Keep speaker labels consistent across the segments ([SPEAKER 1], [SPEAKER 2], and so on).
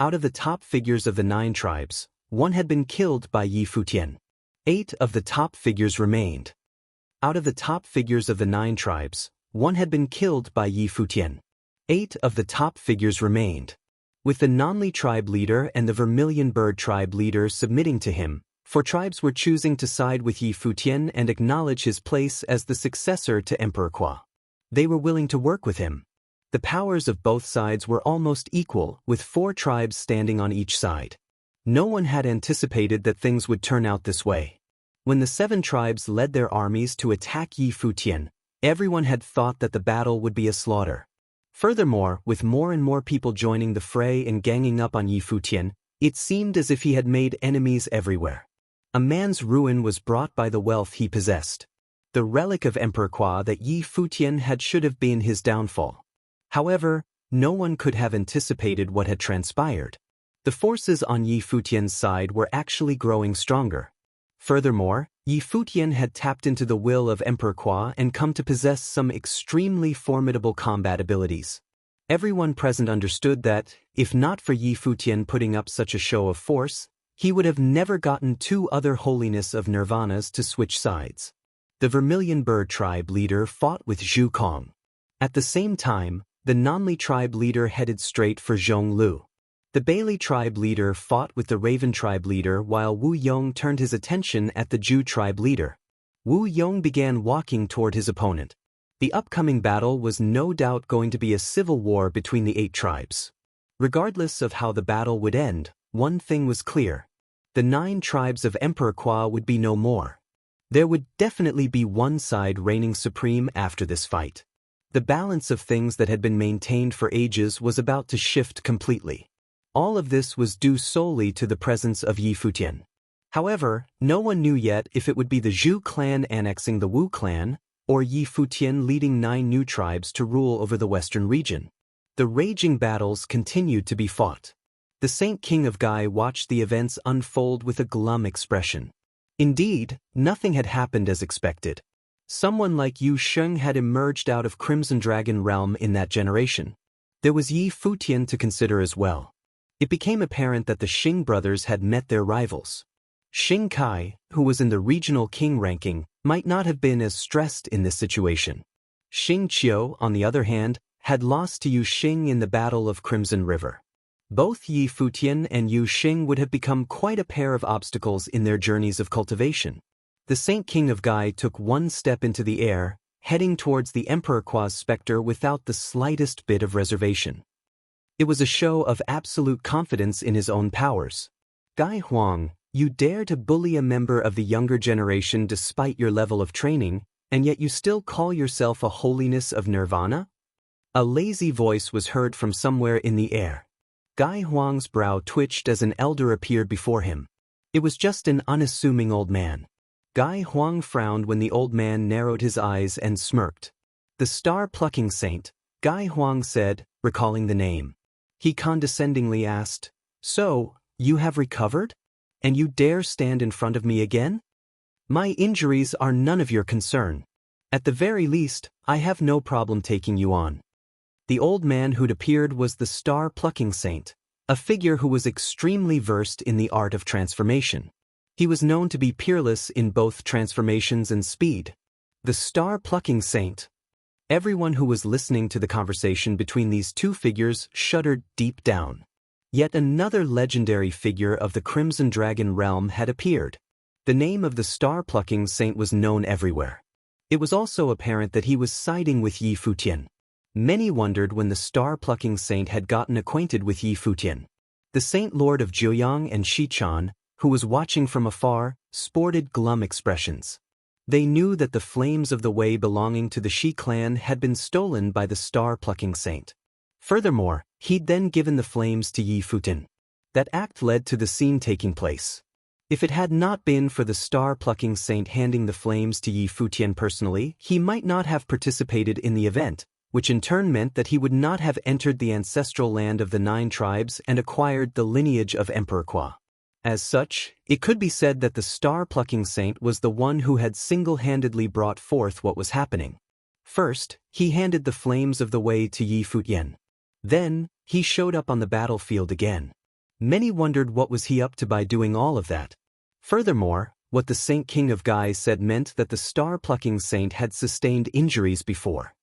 [SPEAKER 1] Out of the top figures of the 9 tribes, 1 had been killed by Yi Futian. 8 of the top figures remained. Out of the top figures of the 9 tribes, 1 had been killed by Yi Futian. 8 of the top figures remained. With the Nanli tribe leader and the Vermilion Bird tribe leader submitting to him, 4 tribes were choosing to side with Yi Futian and acknowledge his place as the successor to Emperor Kwa. They were willing to work with him. The powers of both sides were almost equal, with 4 tribes standing on each side. No one had anticipated that things would turn out this way. When the 7 tribes led their armies to attack Yi Futian, everyone had thought that the battle would be a slaughter. Furthermore, with more and more people joining the fray and ganging up on Yi Futian, it seemed as if he had made enemies everywhere. A man's ruin was brought by the wealth he possessed. The relic of Emperor Kwa that Yi Futian had should have been his downfall. However, no one could have anticipated what had transpired. The forces on Yi Futian's side were actually growing stronger. Furthermore, Yi Futian had tapped into the will of Emperor Kwa and come to possess some extremely formidable combat abilities. Everyone present understood that, if not for Yi Futian putting up such a show of force, he would have never gotten 2 other holiness of nirvanas to switch sides. The Vermilion Bird tribe leader fought with Zhu Kong. At the same time, the Nanli tribe leader headed straight for Zhonglu. The Bailey tribe leader fought with the Raven tribe leader while Wu Yong turned his attention at the Zhu tribe leader. Wu Yong began walking toward his opponent. The upcoming battle was no doubt going to be a civil war between the 8 tribes. Regardless of how the battle would end, one thing was clear. The 9 tribes of Emperor Kwa would be no more. There would definitely be one side reigning supreme after this fight. The balance of things that had been maintained for ages was about to shift completely. All of this was due solely to the presence of Yi Futian. However, no one knew yet if it would be the Zhu clan annexing the Wu clan, or Yi Futian leading 9 new tribes to rule over the western region. The raging battles continued to be fought. The Saint King of Gai watched the events unfold with a glum expression. Indeed, nothing had happened as expected. Someone like Yu Sheng had emerged out of Crimson Dragon realm in that generation. There was Yi Futian to consider as well. It became apparent that the Xing brothers had met their rivals. Xing Kai, who was in the regional king ranking, might not have been as stressed in this situation. Xing Qiu, on the other hand, had lost to Yu Xing in the Battle of Crimson River. Both Yi Futian and Yu Xing would have become quite a pair of obstacles in their journeys of cultivation. The Saint King of Gai took one step into the air, heading towards the Emperor Kwa's specter without the slightest bit of reservation. It was a show of absolute confidence in his own powers. Gai Huang, you dare to bully a member of the younger generation despite your level of training, and yet you still call yourself a holiness of nirvana? A lazy voice was heard from somewhere in the air. Gai Huang's brow twitched as an elder appeared before him. It was just an unassuming old man. Gai Huang frowned when the old man narrowed his eyes and smirked. The star-plucking saint, Gai Huang said, recalling the name. He condescendingly asked, "So, you have recovered? And you dare stand in front of me again? My injuries are none of your concern. At the very least, I have no problem taking you on." The old man who'd appeared was the star-plucking saint, a figure who was extremely versed in the art of transformation. He was known to be peerless in both transformations and speed. The star-plucking saint. Everyone who was listening to the conversation between these 2 figures shuddered deep down. Yet another legendary figure of the Crimson Dragon realm had appeared. The name of the star-plucking saint was known everywhere. It was also apparent that he was siding with Yi Futian. Many wondered when the star-plucking saint had gotten acquainted with Yi Futian. The Saint Lord of Jiuyang and Shichan, who was watching from afar, sported glum expressions. They knew that the flames of the Wei belonging to the Shi clan had been stolen by the star-plucking saint. Furthermore, he'd then given the flames to Yi Futian. That act led to the scene taking place. If it had not been for the star-plucking saint handing the flames to Yi Futian personally, he might not have participated in the event, which in turn meant that he would not have entered the ancestral land of the 9 tribes and acquired the lineage of Emperor Kwa. As such, it could be said that the star-plucking saint was the one who had single-handedly brought forth what was happening. First, he handed the flames of the Wei to Yi Futian. Then, he showed up on the battlefield again. Many wondered what was he up to by doing all of that. Furthermore, what the Saint King of Guys said meant that the star-plucking saint had sustained injuries before.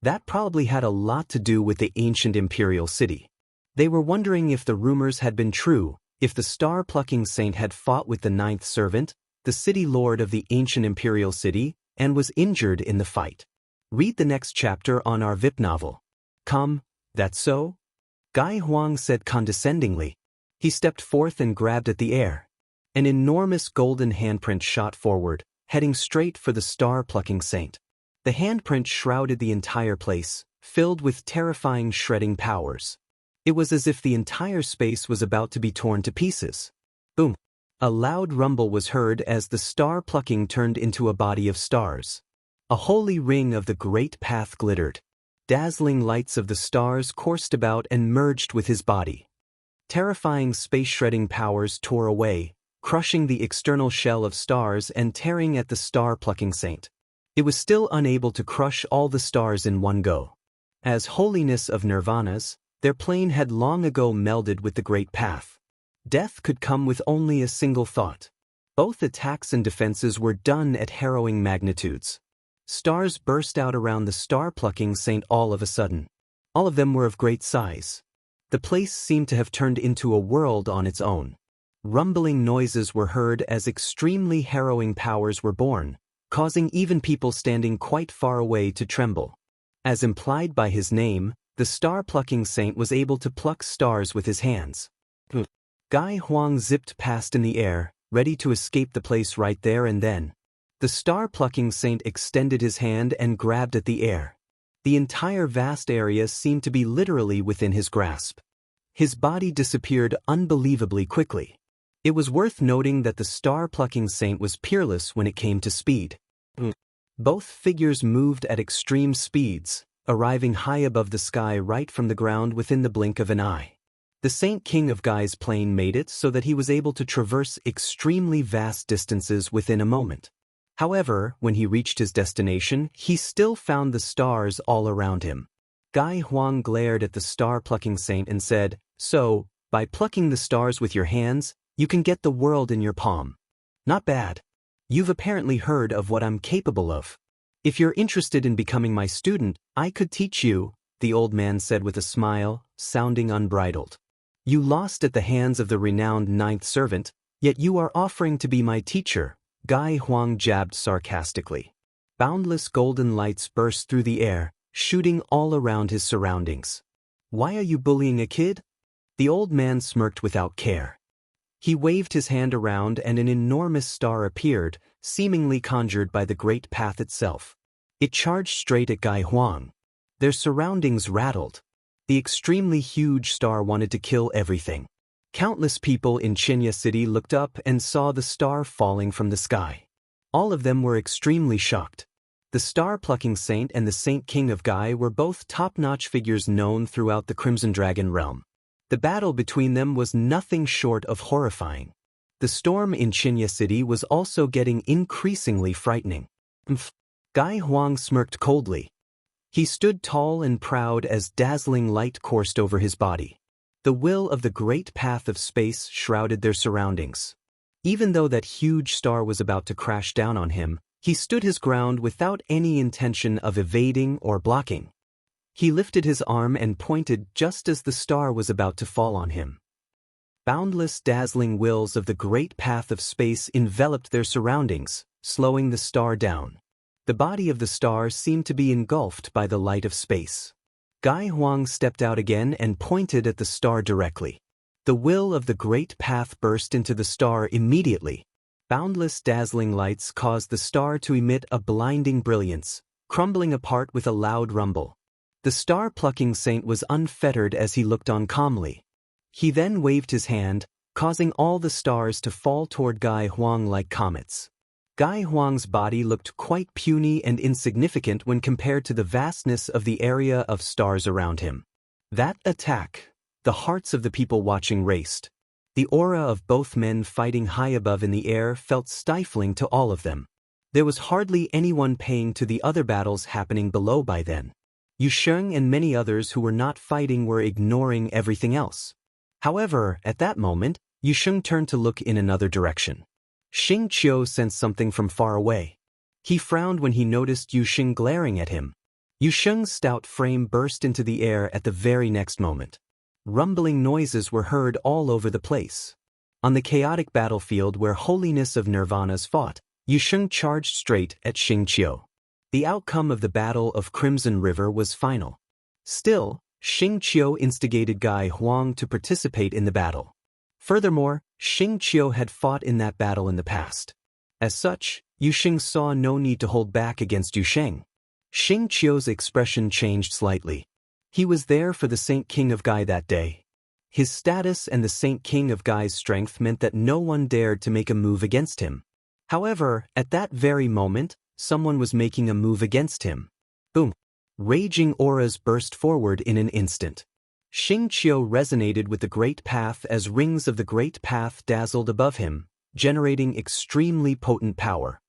[SPEAKER 1] That probably had a lot to do with the ancient imperial city. They were wondering if the rumors had been true, if the star-plucking saint had fought with the ninth servant, the city lord of the ancient imperial city, and was injured in the fight. Read the next chapter on our VIP novel. Come, that's so? Guy Huang said condescendingly. He stepped forth and grabbed at the air. An enormous golden handprint shot forward, heading straight for the star-plucking saint. The handprint shrouded the entire place, filled with terrifying shredding powers. It was as if the entire space was about to be torn to pieces. Boom! A loud rumble was heard as the star-plucking turned into a body of stars. A holy ring of the great path glittered. Dazzling lights of the stars coursed about and merged with his body. Terrifying space-shredding powers tore away, crushing the external shell of stars and tearing at the star-plucking saint. It was still unable to crush all the stars in one go. As holiness of nirvanas, their plane had long ago melded with the great path. Death could come with only a single thought. Both attacks and defenses were done at harrowing magnitudes. Stars burst out around the star-plucking saint all of a sudden. All of them were of great size. The place seemed to have turned into a world on its own. Rumbling noises were heard as extremely harrowing powers were born, causing even people standing quite far away to tremble. As implied by his name, the star-plucking saint was able to pluck stars with his hands. Guy Huang zipped past in the air, ready to escape the place right there and then. The star-plucking saint extended his hand and grabbed at the air. The entire vast area seemed to be literally within his grasp. His body disappeared unbelievably quickly. It was worth noting that the star-plucking saint was peerless when it came to speed. Both figures moved at extreme speeds, arriving high above the sky right from the ground within the blink of an eye. The Saint King of Guy's plane made it so that he was able to traverse extremely vast distances within a moment. However, when he reached his destination, he still found the stars all around him. Guy Huang glared at the star-plucking saint and said, "So, by plucking the stars with your hands, you can get the world in your palm. Not bad. You've apparently heard of what I'm capable of. If you're interested in becoming my student, I could teach you," the old man said with a smile, sounding unbridled. "You lost at the hands of the renowned ninth servant, yet you are offering to be my teacher," Guy Huang jabbed sarcastically. Boundless golden lights burst through the air, shooting all around his surroundings. "Why are you bullying a kid?" The old man smirked without care. He waved his hand around and an enormous star appeared, seemingly conjured by the great path itself. It charged straight at Guy Huang. Their surroundings rattled. The extremely huge star wanted to kill everything. Countless people in Chinya City looked up and saw the star falling from the sky. All of them were extremely shocked. The star-plucking saint and the Saint King of Guy were both top-notch figures known throughout the Crimson Dragon realm. The battle between them was nothing short of horrifying. The storm in Chinya City was also getting increasingly frightening. Guy Huang smirked coldly. He stood tall and proud as dazzling light coursed over his body. The will of the great path of space shrouded their surroundings. Even though that huge star was about to crash down on him, he stood his ground without any intention of evading or blocking. He lifted his arm and pointed just as the star was about to fall on him. Boundless dazzling wills of the great path of space enveloped their surroundings, slowing the star down. The body of the star seemed to be engulfed by the light of space. Guy Huang stepped out again and pointed at the star directly. The will of the great path burst into the star immediately. Boundless dazzling lights caused the star to emit a blinding brilliance, crumbling apart with a loud rumble. The star-plucking saint was unfettered as he looked on calmly. He then waved his hand, causing all the stars to fall toward Guy Huang like comets. Guy Huang's body looked quite puny and insignificant when compared to the vastness of the area of stars around him. That attack, the hearts of the people watching raced. The aura of both men fighting high above in the air felt stifling to all of them. There was hardly anyone paying to the other battles happening below by then. Yu Sheng and many others who were not fighting were ignoring everything else. However, at that moment, Yusheng turned to look in another direction. Xing Qiu sensed something from far away. He frowned when he noticed Yusheng glaring at him. Yusheng's stout frame burst into the air at the very next moment. Rumbling noises were heard all over the place. On the chaotic battlefield where holiness of nirvanas fought, Yusheng charged straight at Xing Qiu. The outcome of the Battle of Crimson River was final. Still, Xing Qiu instigated Gai Huang to participate in the battle. Furthermore, Xing Qiu had fought in that battle in the past. As such, Yusheng saw no need to hold back against Yusheng. Xing Qiu's expression changed slightly. He was there for the Saint King of Gai that day. His status and the Saint King of Gai's strength meant that no one dared to make a move against him. However, at that very moment, someone was making a move against him. Boom! Raging auras burst forward in an instant. Xing Qiu resonated with the Great Path as rings of the Great Path dazzled above him, generating extremely potent power.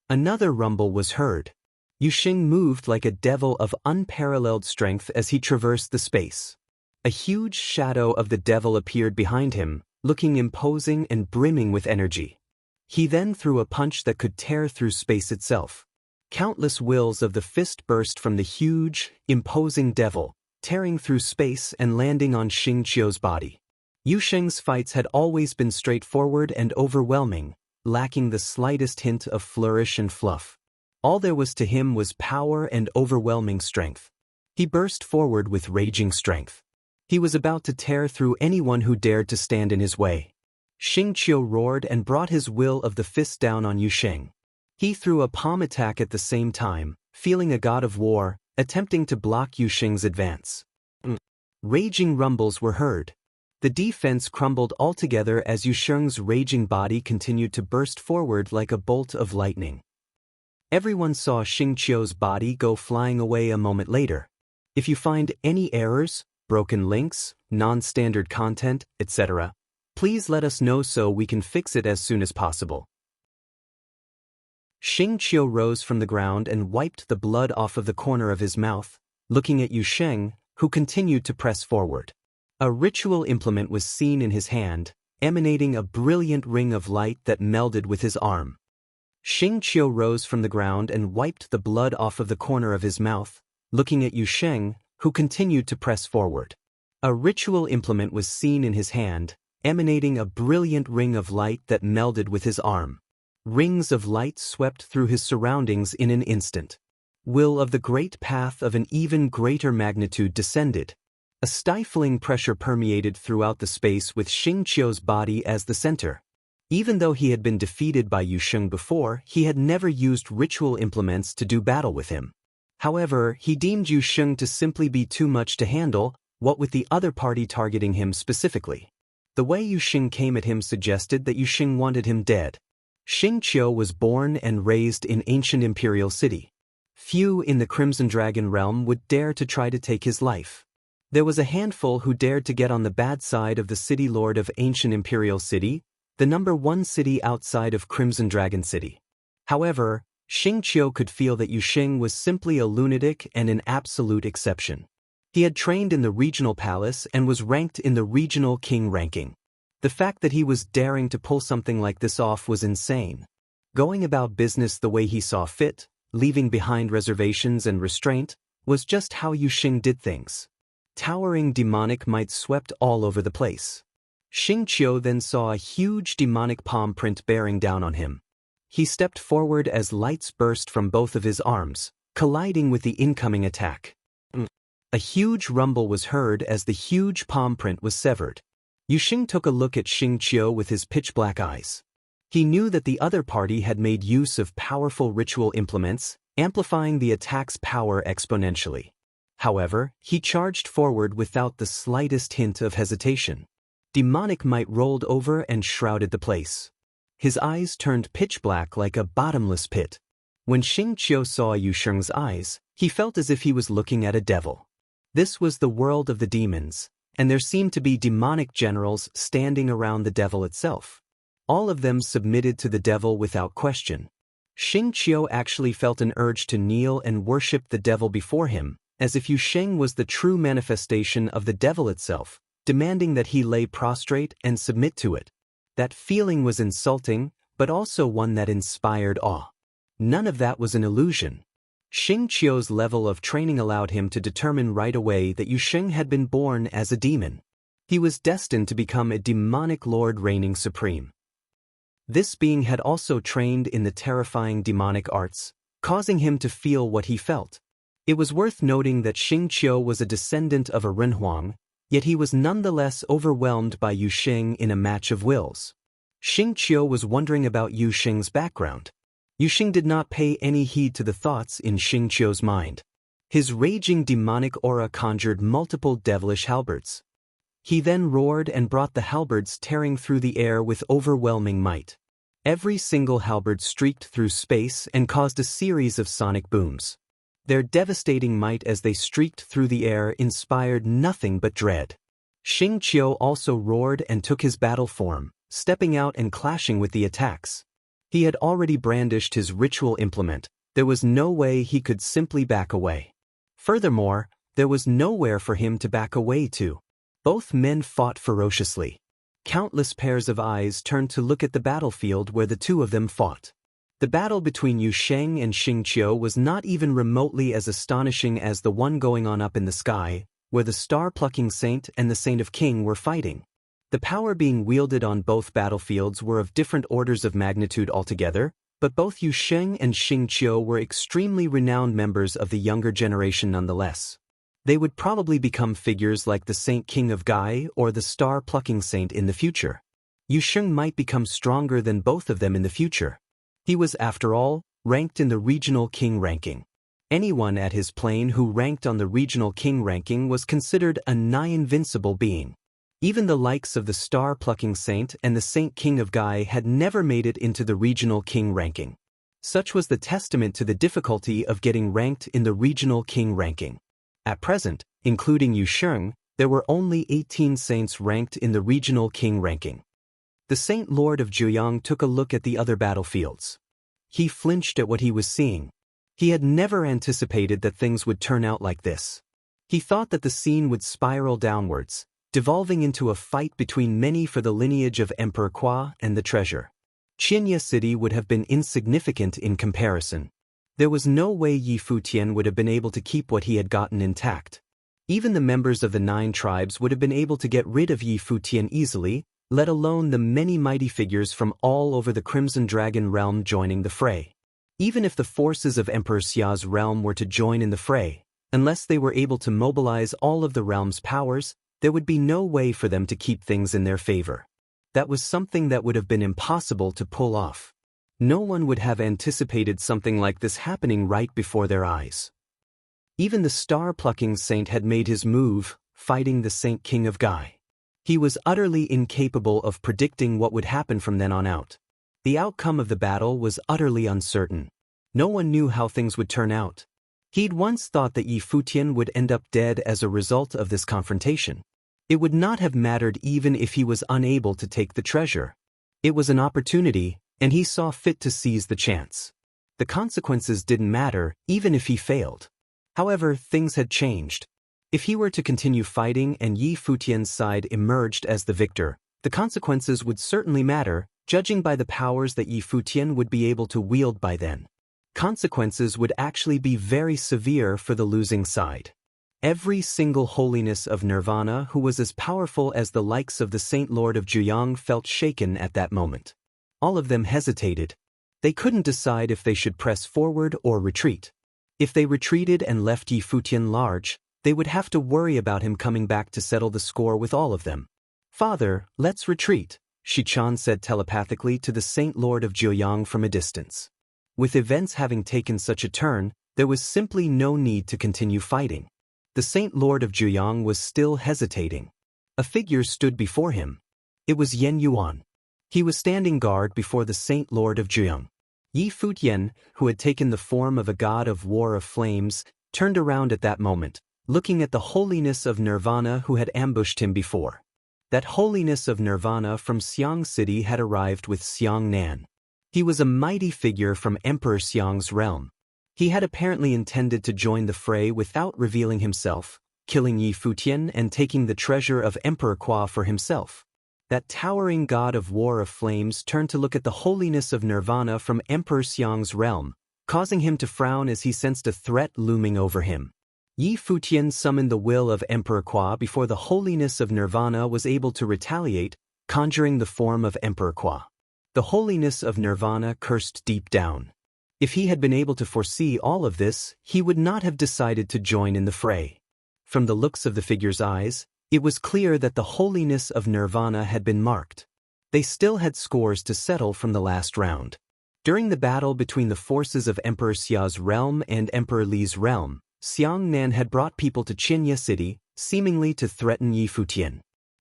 [SPEAKER 1] Another rumble was heard. Yusheng moved like a devil of unparalleled strength as he traversed the space. A huge shadow of the devil appeared behind him, looking imposing and brimming with energy. He then threw a punch that could tear through space itself. Countless wills of the fist burst from the huge, imposing devil, tearing through space and landing on Xing Qiu's body. Yusheng's fights had always been straightforward and overwhelming, lacking the slightest hint of flourish and fluff. All there was to him was power and overwhelming strength. He burst forward with raging strength. He was about to tear through anyone who dared to stand in his way. Xing Qiu roared and brought his will of the fist down on Yusheng. He threw a palm attack at the same time, feeling a god of war, attempting to block Yusheng's advance. Raging rumbles were heard. The defense crumbled altogether as Yusheng's raging body continued to burst forward like a bolt of lightning. Everyone saw Xing Qiu's body go flying away a moment later. If you find any errors, broken links, non-standard content, etc., please let us know so we can fix it as soon as possible. Xing Qiu rose from the ground and wiped the blood off of the corner of his mouth, looking at Yusheng, who continued to press forward. A ritual implement was seen in his hand, emanating a brilliant ring of light that melded with his arm. Xing Qiu rose from the ground and wiped the blood off of the corner of his mouth, looking at Yusheng, who continued to press forward. A ritual implement was seen in his hand, emanating a brilliant ring of light that melded with his arm. Rings of light swept through his surroundings in an instant. Will of the Great Path of an even greater magnitude descended. A stifling pressure permeated throughout the space with Xing Qiu's body as the center. Even though he had been defeated by Yusheng before, he had never used ritual implements to do battle with him. However, he deemed Yusheng to simply be too much to handle, what with the other party targeting him specifically. The way Yusheng came at him suggested that Yusheng wanted him dead. Xing Qiu was born and raised in ancient imperial city. Few in the Crimson Dragon realm would dare to try to take his life. There was a handful who dared to get on the bad side of the city lord of ancient imperial city, the #1 city outside of Crimson Dragon City. However, Xing Qiu could feel that Yusheng was simply a lunatic and an absolute exception. He had trained in the regional palace and was ranked in the regional king ranking. The fact that he was daring to pull something like this off was insane. Going about business the way he saw fit, leaving behind reservations and restraint, was just how Yusheng did things. Towering demonic might swept all over the place. Xing Qiu then saw a huge demonic palm print bearing down on him. He stepped forward as lights burst from both of his arms, colliding with the incoming attack. A huge rumble was heard as the huge palm print was severed. Yusheng took a look at Xing Qiu with his pitch-black eyes. He knew that the other party had made use of powerful ritual implements, amplifying the attack's power exponentially. However, he charged forward without the slightest hint of hesitation. Demonic might rolled over and shrouded the place. His eyes turned pitch-black like a bottomless pit. When Xing Qiu saw Yusheng's eyes, he felt as if he was looking at a devil. This was the world of the demons, and there seemed to be demonic generals standing around the devil itself. All of them submitted to the devil without question. Xing Qiu actually felt an urge to kneel and worship the devil before him, as if Yusheng was the true manifestation of the devil itself, demanding that he lay prostrate and submit to it. That feeling was insulting, but also one that inspired awe. None of that was an illusion. Xing Qiu's level of training allowed him to determine right away that Yu Sheng had been born as a demon. He was destined to become a demonic lord reigning supreme. This being had also trained in the terrifying demonic arts, causing him to feel what he felt. It was worth noting that Xing Qiu was a descendant of a Renhuang, yet he was nonetheless overwhelmed by Yu Sheng in a match of wills. Xing Qiu was wondering about Yu Sheng's background. Yu Sheng did not pay any heed to the thoughts in Xing Qiu's mind. His raging demonic aura conjured multiple devilish halberds. He then roared and brought the halberds tearing through the air with overwhelming might. Every single halberd streaked through space and caused a series of sonic booms. Their devastating might as they streaked through the air inspired nothing but dread. Xing Qiu also roared and took his battle form, stepping out and clashing with the attacks. He had already brandished his ritual implement. There was no way he could simply back away. Furthermore, there was nowhere for him to back away to. Both men fought ferociously. Countless pairs of eyes turned to look at the battlefield where the two of them fought. The battle between Yu Sheng and Xing Qiu was not even remotely as astonishing as the one going on up in the sky, where the star-plucking saint and the saint of king were fighting. The power being wielded on both battlefields were of different orders of magnitude altogether, but both Yu Sheng and Xing Qiu were extremely renowned members of the younger generation nonetheless. They would probably become figures like the Saint King of Gai or the star-plucking saint in the future. Yu Sheng might become stronger than both of them in the future. He was, after all, ranked in the regional king ranking. Anyone at his plane who ranked on the regional king ranking was considered a nigh-invincible being. Even the likes of the star-plucking saint and the Saint King of Gai had never made it into the regional king ranking. Such was the testament to the difficulty of getting ranked in the regional king ranking. At present, including Yu Sheng, there were only 18 saints ranked in the regional king ranking. The Saint Lord of Zhuyang took a look at the other battlefields. He flinched at what he was seeing. He had never anticipated that things would turn out like this. He thought that the scene would spiral downwards, devolving into a fight between many for the lineage of Emperor Kwa and the treasure. Qianye City would have been insignificant in comparison. There was no way Yi Futian would have been able to keep what he had gotten intact. Even the members of the 9 tribes would have been able to get rid of Yi Futian easily, let alone the many mighty figures from all over the Crimson Dragon realm joining the fray. Even if the forces of Emperor Xia's realm were to join in the fray, unless they were able to mobilize all of the realm's powers, there would be no way for them to keep things in their favor. That was something that would have been impossible to pull off. No one would have anticipated something like this happening right before their eyes. Even the star-plucking saint had made his move, fighting the Saint King of Gai. He was utterly incapable of predicting what would happen from then on out. The outcome of the battle was utterly uncertain. No one knew how things would turn out. He'd once thought that Yi Futian would end up dead as a result of this confrontation. It would not have mattered even if he was unable to take the treasure. It was an opportunity, and he saw fit to seize the chance. The consequences didn't matter, even if he failed. However, things had changed. If he were to continue fighting and Yi Futian's side emerged as the victor, the consequences would certainly matter, judging by the powers that Yi Futian would be able to wield by then. Consequences would actually be very severe for the losing side. Every single holiness of Nirvana who was as powerful as the likes of the Saint Lord of Zhuyang felt shaken at that moment. All of them hesitated. They couldn't decide if they should press forward or retreat. If they retreated and left Yi Futian large, they would have to worry about him coming back to settle the score with all of them. "Father, let's retreat," Shichan said telepathically to the Saint Lord of Zhuyang from a distance. With events having taken such a turn, there was simply no need to continue fighting. The Saint Lord of Zhuyang was still hesitating. A figure stood before him. It was Yen Yuan. He was standing guard before the Saint Lord of Zhuyang. Yi Futian, who had taken the form of a god of war of flames, turned around at that moment, looking at the holiness of Nirvana who had ambushed him before. That holiness of Nirvana from Xiang City had arrived with Xiang Nan. He was a mighty figure from Emperor Xiang's realm. He had apparently intended to join the fray without revealing himself, killing Yi Futian and taking the treasure of Emperor Kwa for himself. That towering god of war of flames turned to look at the holiness of nirvana from Emperor Xiang's realm, causing him to frown as he sensed a threat looming over him. Yi Futian summoned the will of Emperor Kwa before the holiness of nirvana was able to retaliate, conjuring the form of Emperor Kwa. The holiness of nirvana cursed deep down. If he had been able to foresee all of this, he would not have decided to join in the fray. From the looks of the figure's eyes, it was clear that the holiness of nirvana had been marked. They still had scores to settle from the last round. During the battle between the forces of Emperor Xia's realm and Emperor Li's realm, Xiang Nan had brought people to Qinya City, seemingly to threaten Yi Futian.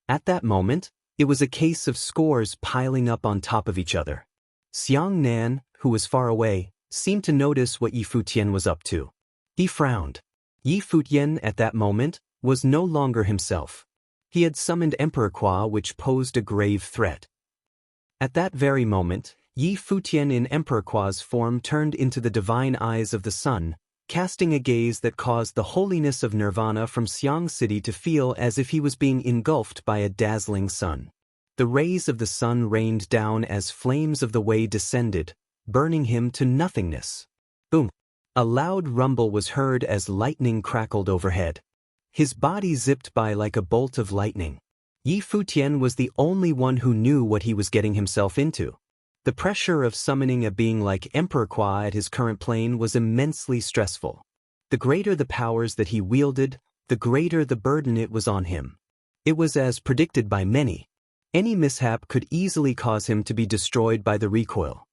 [SPEAKER 1] At that moment, it was a case of scores piling up on top of each other. Xiang Nan, who was far away, seemed to notice what Yi Futian was up to. He frowned. Yi Futian, at that moment, was no longer himself. He had summoned Emperor Kwa, which posed a grave threat. At that very moment, Yi Futian in Emperor Kwa's form turned into the divine eyes of the sun, casting a gaze that caused the holiness of nirvana from Xiang City to feel as if he was being engulfed by a dazzling sun. The rays of the sun rained down as flames of the way descended, burning him to nothingness. Boom! A loud rumble was heard as lightning crackled overhead. His body zipped by like a bolt of lightning. Yi Futian was the only one who knew what he was getting himself into. The pressure of summoning a being like Emperor Kwa at his current plane was immensely stressful. The greater the powers that he wielded, the greater the burden it was on him. It was as predicted by many. Any mishap could easily cause him to be destroyed by the recoil.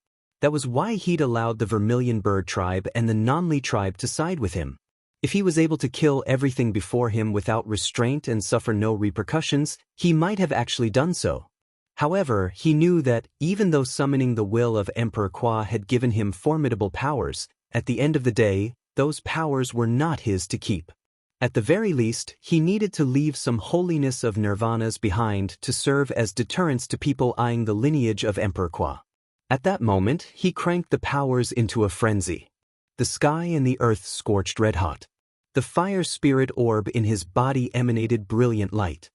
[SPEAKER 1] That was why he'd allowed the Vermilion Bird tribe and the Nonli tribe to side with him. If he was able to kill everything before him without restraint and suffer no repercussions, he might have actually done so. However, he knew that, even though summoning the will of Emperor Kwa had given him formidable powers, at the end of the day, those powers were not his to keep. At the very least, he needed to leave some holiness of nirvanas behind to serve as deterrence to people eyeing the lineage of Emperor Kwa. At that moment, he cranked the powers into a frenzy. The sky and the earth scorched red-hot. The fire spirit orb in his body emanated brilliant light.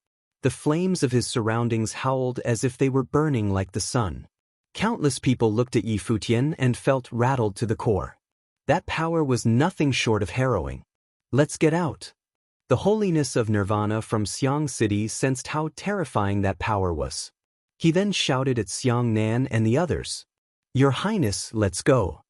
[SPEAKER 1] The flames of his surroundings howled as if they were burning like the sun. Countless people looked at Yi Futian and felt rattled to the core. That power was nothing short of harrowing. Let's get out. The holiness of nirvana from Xiang City sensed how terrifying that power was. He then shouted at Xiang Nan and the others, "Your Highness, let's go."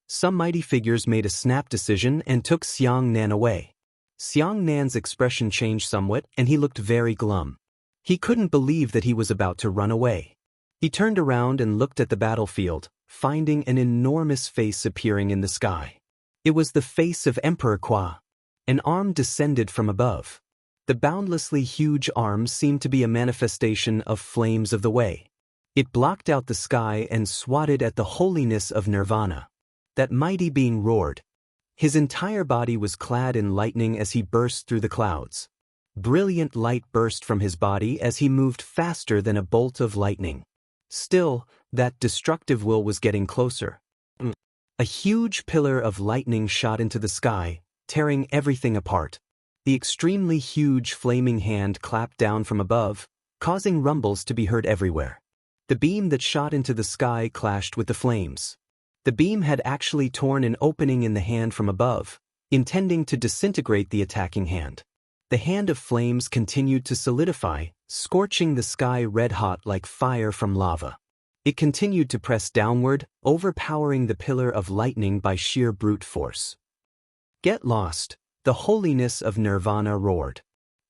[SPEAKER 1] Some mighty figures made a snap decision and took Xiang Nan away. Xiang Nan's expression changed somewhat and he looked very glum. He couldn't believe that he was about to run away. He turned around and looked at the battlefield, finding an enormous face appearing in the sky. It was the face of Emperor Kwa. An arm descended from above. The boundlessly huge arm seemed to be a manifestation of flames of the way. It blocked out the sky and swatted at the holiness of nirvana. That mighty being roared. His entire body was clad in lightning as he burst through the clouds. Brilliant light burst from his body as he moved faster than a bolt of lightning. Still, that destructive will was getting closer. A huge pillar of lightning shot into the sky, tearing everything apart. The extremely huge flaming hand clapped down from above, causing rumbles to be heard everywhere. The beam that shot into the sky clashed with the flames. The beam had actually torn an opening in the hand from above, intending to disintegrate the attacking hand. The hand of flames continued to solidify, scorching the sky red-hot like fire from lava. It continued to press downward, overpowering the pillar of lightning by sheer brute force. "Get lost," the holiness of nirvana roared.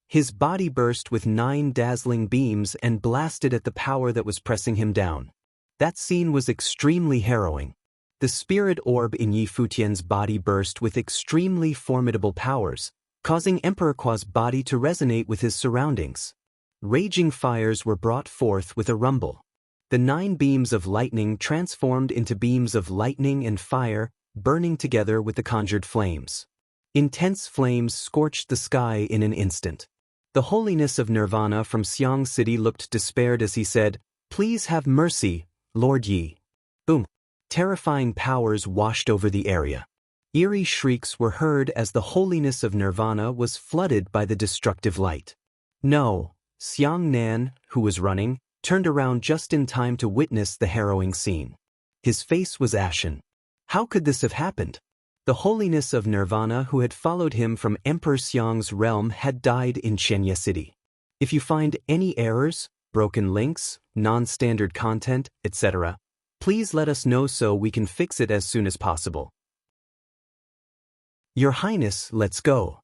[SPEAKER 1] His body burst with 9 dazzling beams and blasted at the power that was pressing him down. That scene was extremely harrowing. The spirit orb in Yi Futian's body burst with extremely formidable powers, causing Emperor Kwa's body to resonate with his surroundings. Raging fires were brought forth with a rumble. The 9 beams of lightning transformed into beams of lightning and fire, burning together with the conjured flames. Intense flames scorched the sky in an instant. The holiness of nirvana from Xiang City looked despaired as he said, "Please have mercy, Lord Yi." Boom. Terrifying powers washed over the area. Eerie shrieks were heard as the holiness of nirvana was flooded by the destructive light. No, Xiang Nan, who was running, turned around just in time to witness the harrowing scene. His face was ashen. How could this have happened? The holiness of nirvana who had followed him from Emperor Xiang's realm had died in Chenya City. If you find any errors, broken links, non-standard content, etc., please let us know so we can fix it as soon as possible. Your Highness, let's go.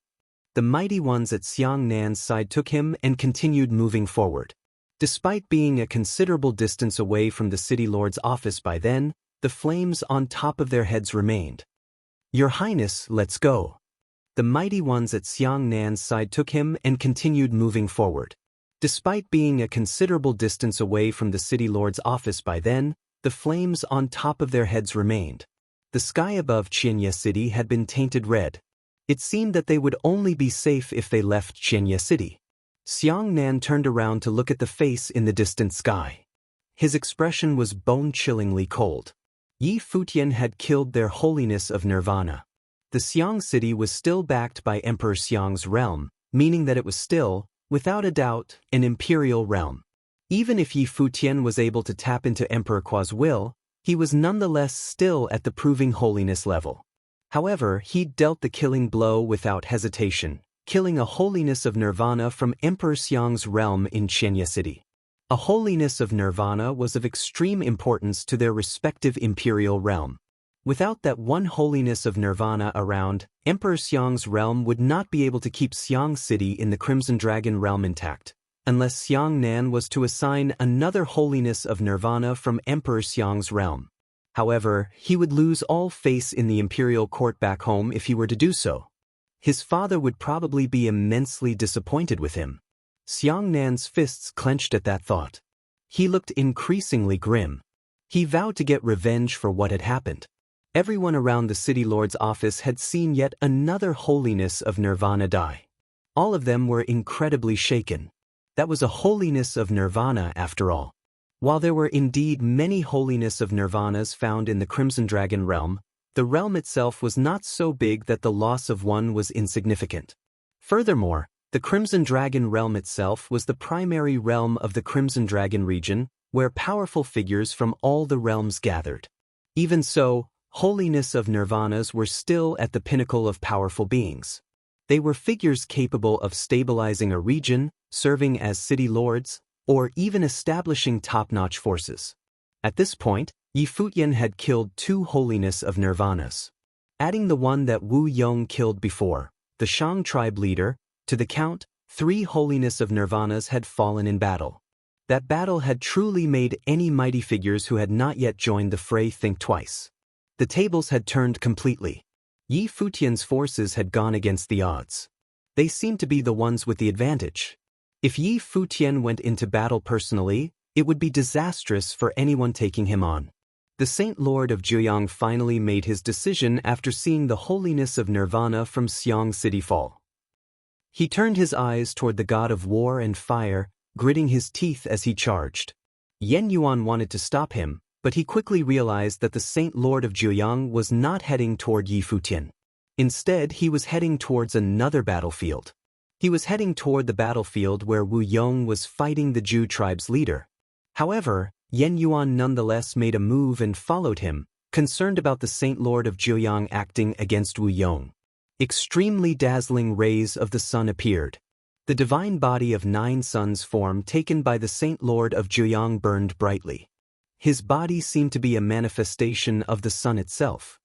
[SPEAKER 1] The mighty ones at Xiang Nan's side took him and continued moving forward. Despite being a considerable distance away from the city lord's office by then, the flames on top of their heads remained. Your Highness, let's go. The mighty ones at Xiang Nan's side took him and continued moving forward. Despite being a considerable distance away from the city lord's office by then, the flames on top of their heads remained. The sky above Chenya City had been tainted red. It seemed that they would only be safe if they left Chenya City. Xiang Nan turned around to look at the face in the distant sky. His expression was bone-chillingly cold. Yi Futian had killed their holiness of nirvana. The Xiang city was still backed by Emperor Xiang's realm, meaning that it was still, without a doubt, an imperial realm. Even if Yi Futian was able to tap into Emperor Qua's will, he was nonetheless still at the proving holiness level. However, he dealt the killing blow without hesitation, killing a holiness of nirvana from Emperor Xiang's realm in Chenya City. A holiness of nirvana was of extreme importance to their respective imperial realm. Without that one holiness of nirvana around, Emperor Xiang's realm would not be able to keep Xiang City in the Crimson Dragon realm intact, unless Xiang Nan was to assign another holiness of nirvana from Emperor Xiang's realm. However, he would lose all face in the imperial court back home if he were to do so. His father would probably be immensely disappointed with him. Xiang Nan's fists clenched at that thought. He looked increasingly grim. He vowed to get revenge for what had happened. Everyone around the city lord's office had seen yet another holiness of nirvana die. All of them were incredibly shaken. That was a holiness of nirvana after all. While there were indeed many holiness of nirvanas found in the Crimson Dragon realm, the realm itself was not so big that the loss of one was insignificant. Furthermore, the Crimson Dragon realm itself was the primary realm of the Crimson Dragon region, where powerful figures from all the realms gathered. Even so, holiness of nirvanas were still at the pinnacle of powerful beings. They were figures capable of stabilizing a region, serving as city lords, or even establishing top-notch forces. At this point, Yi Futian had killed 2 holiness of nirvanas. Adding the one that Wu Yong killed before, the Shang tribe leader, to the count, 3 holiness of nirvanas had fallen in battle. That battle had truly made any mighty figures who had not yet joined the fray think twice. The tables had turned completely. Yi Futian's forces had gone against the odds. They seemed to be the ones with the advantage. If Yi Futian went into battle personally, it would be disastrous for anyone taking him on. The Saint Lord of Jiuyang finally made his decision after seeing the holiness of nirvana from Xiang City fall. He turned his eyes toward the god of war and fire, gritting his teeth as he charged. Yen Yuan wanted to stop him, but he quickly realized that the Saint Lord of Jiuyang was not heading toward Yi Futian. Instead, he was heading towards another battlefield. He was heading toward the battlefield where Wu Yong was fighting the Zhu tribe's leader. However, Yen Yuan nonetheless made a move and followed him, concerned about the Saint Lord of Jiuyang acting against Wu Yong. Extremely dazzling rays of the sun appeared. The divine body of 9 suns form taken by the Saint Lord of Jiuyang burned brightly. His body seemed to be a manifestation of the sun itself.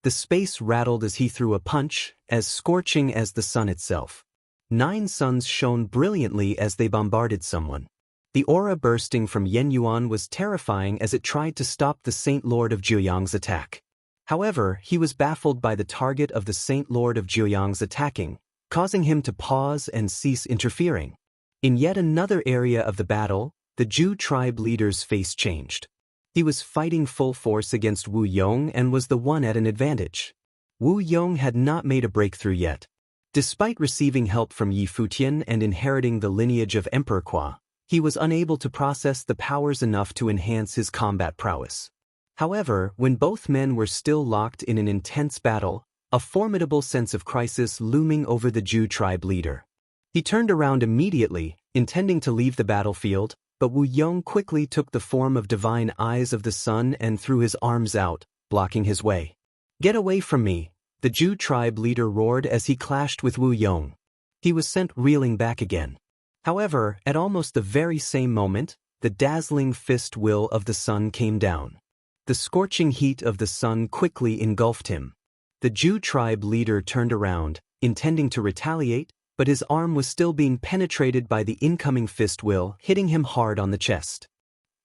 [SPEAKER 1] The space rattled as he threw a punch, as scorching as the sun itself. 9 suns shone brilliantly as they bombarded someone. The aura bursting from Yen Yuan was terrifying as it tried to stop the Saint Lord of Jiuyang's attack. However, he was baffled by the target of the Saint Lord of Jiuyang's attacking, causing him to pause and cease interfering. In yet another area of the battle, the Zhu tribe leader's face changed. He was fighting full force against Wu Yong and was the one at an advantage. Wu Yong had not made a breakthrough yet. Despite receiving help from Yi Futian and inheriting the lineage of Emperor Qua, he was unable to process the powers enough to enhance his combat prowess. However, when both men were still locked in an intense battle, a formidable sense of crisis looming over the Zhu tribe leader. He turned around immediately, intending to leave the battlefield, but Wu Yong quickly took the form of divine eyes of the sun and threw his arms out, blocking his way. "Get away from me," the Zhu tribe leader roared as he clashed with Wu Yong. He was sent reeling back again. However, at almost the very same moment, the dazzling fist will of the sun came down. The scorching heat of the sun quickly engulfed him. The Zhu tribe leader turned around, intending to retaliate, but his arm was still being penetrated by the incoming fist will, hitting him hard on the chest.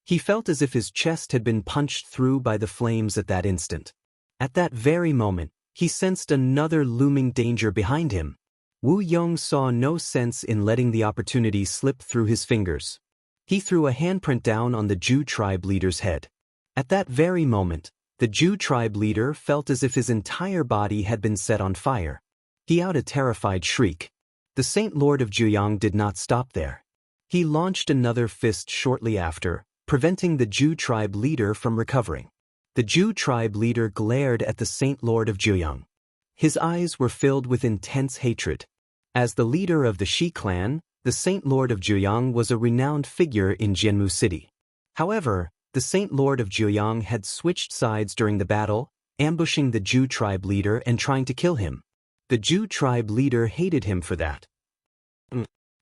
[SPEAKER 1] He felt as if his chest had been punched through by the flames at that instant. At that very moment, he sensed another looming danger behind him. Wu Yong saw no sense in letting the opportunity slip through his fingers. He threw a handprint down on the Zhu tribe leader's head. At that very moment, the Zhu tribe leader felt as if his entire body had been set on fire. He let out a terrified shriek. The Saint Lord of Zhuyang did not stop there. He launched another fist shortly after, preventing the Zhu tribe leader from recovering. The Zhu tribe leader glared at the Saint Lord of Zhuyang. His eyes were filled with intense hatred. As the leader of the Shi clan, the Saint Lord of Zhuyang was a renowned figure in Jianmu City. However, the Saint Lord of Zhuyang had switched sides during the battle, ambushing the Zhu tribe leader and trying to kill him. The Zhu tribe leader hated him for that.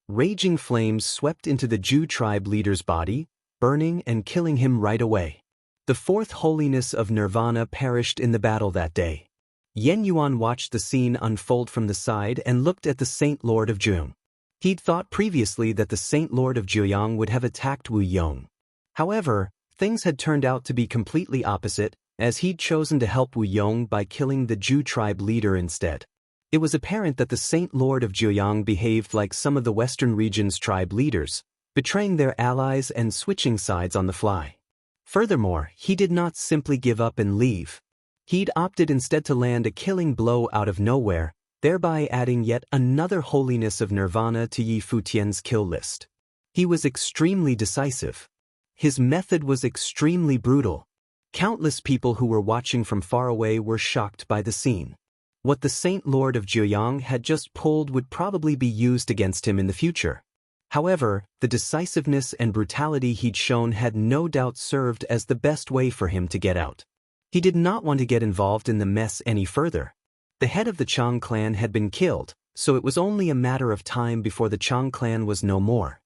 [SPEAKER 1] Raging flames swept into the Zhu tribe leader's body, burning and killing him right away. The fourth holiness of Nirvana perished in the battle that day. Yen Yuan watched the scene unfold from the side and looked at the Saint Lord of Zhuyang. He'd thought previously that the Saint Lord of Zhuyang would have attacked Wu Yong. However, things had turned out to be completely opposite, as he'd chosen to help Wu Yong by killing the Zhu tribe leader instead. It was apparent that the Saint Lord of Zhuyang behaved like some of the Western region's tribe leaders, betraying their allies and switching sides on the fly. Furthermore, he did not simply give up and leave. He'd opted instead to land a killing blow out of nowhere, thereby adding yet another holiness of Nirvana to Yi Futian's kill list. He was extremely decisive. His method was extremely brutal. Countless people who were watching from far away were shocked by the scene. What the Saint Lord of Zhuyang had just pulled would probably be used against him in the future. However, the decisiveness and brutality he'd shown had no doubt served as the best way for him to get out. He did not want to get involved in the mess any further. The head of the Chang clan had been killed, so it was only a matter of time before the Chang clan was no more.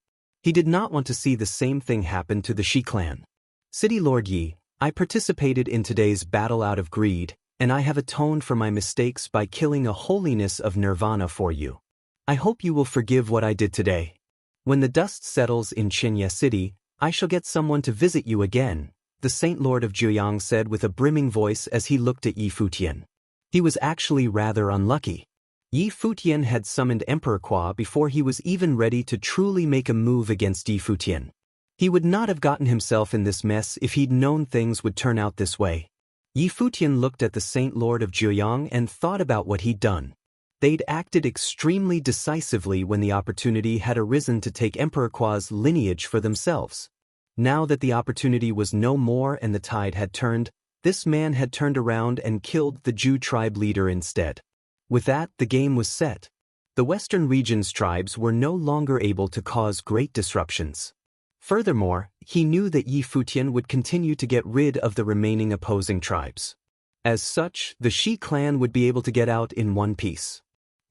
[SPEAKER 1] He did not want to see the same thing happen to the Shi clan. City Lord Yi, I participated in today's battle out of greed, and I have atoned for my mistakes by killing a holiness of Nirvana for you. I hope you will forgive what I did today. When the dust settles in Qianye City, I shall get someone to visit you again, the Saint Lord of Zhuyang said with a brimming voice as he looked at Yi Futian. He was actually rather unlucky. Yi Futian had summoned Emperor Kwa before he was even ready to truly make a move against Yi Futian. He would not have gotten himself in this mess if he'd known things would turn out this way. Yi Futian looked at the Saint Lord of Zhuyang and thought about what he'd done. They'd acted extremely decisively when the opportunity had arisen to take Emperor Kwa's lineage for themselves. Now that the opportunity was no more and the tide had turned, this man had turned around and killed the Zhu tribe leader instead. With that, the game was set. The Western region's tribes were no longer able to cause great disruptions. Furthermore, he knew that Yi Futian would continue to get rid of the remaining opposing tribes. As such, the Shi clan would be able to get out in one piece.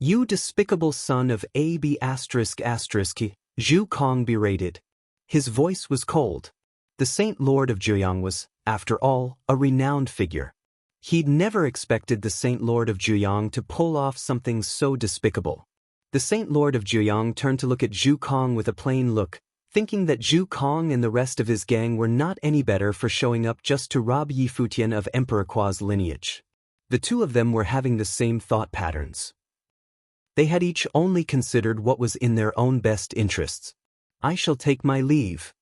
[SPEAKER 1] You despicable son of AB***, Zhu Kong berated. His voice was cold. The Saint Lord of Zhuyang was, after all, a renowned figure. He'd never expected the Saint Lord of Zhuyang to pull off something so despicable. The Saint Lord of Zhuyang turned to look at Zhu Kong with a plain look, thinking that Zhu Kong and the rest of his gang were not any better for showing up just to rob Yi Futian of Emperor Kwa's lineage. The two of them were having the same thought patterns. They had each only considered what was in their own best interests. I shall take my leave.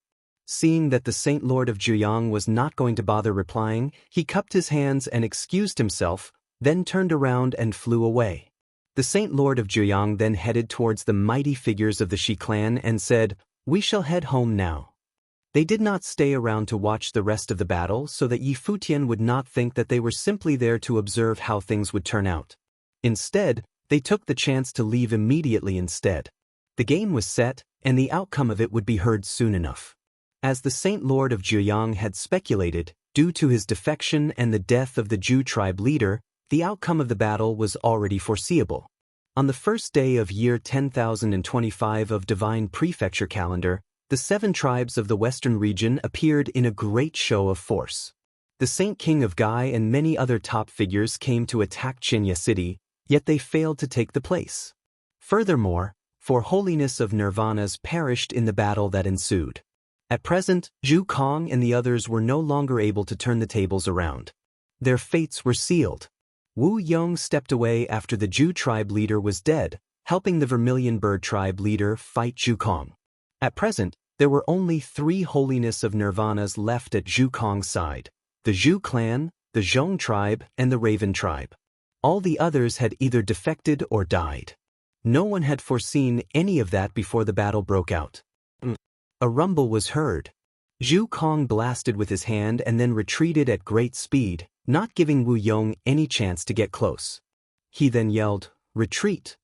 [SPEAKER 1] Seeing that the Saint Lord of Zhuyang was not going to bother replying, he cupped his hands and excused himself, then turned around and flew away. The Saint Lord of Zhuyang then headed towards the mighty figures of the Shi clan and said, "We shall head home now." They did not stay around to watch the rest of the battle so that Yi Futian would not think that they were simply there to observe how things would turn out. Instead, they took the chance to leave immediately instead. The game was set, and the outcome of it would be heard soon enough. As the Saint Lord of Zhejiang had speculated, due to his defection and the death of the Zhu tribe leader, the outcome of the battle was already foreseeable. On the first day of year 10,025 of Divine Prefecture calendar, the 7 tribes of the western region appeared in a great show of force. The Saint King of Gai and many other top figures came to attack Qinya city, yet they failed to take the place. Furthermore, 4 holiness of Nirvanas perished in the battle that ensued. At present, Zhu Kong and the others were no longer able to turn the tables around. Their fates were sealed. Wu Yong stepped away after the Zhu tribe leader was dead, helping the Vermilion Bird tribe leader fight Zhu Kong. At present, there were only 3 holiness of Nirvanas left at Zhu Kong's side: the Zhu clan, the Zhong tribe, and the Raven tribe. All the others had either defected or died. No one had foreseen any of that before the battle broke out. A rumble was heard. Zhu Kong blasted with his hand and then retreated at great speed, not giving Wu Yong any chance to get close. He then yelled, "Retreat!"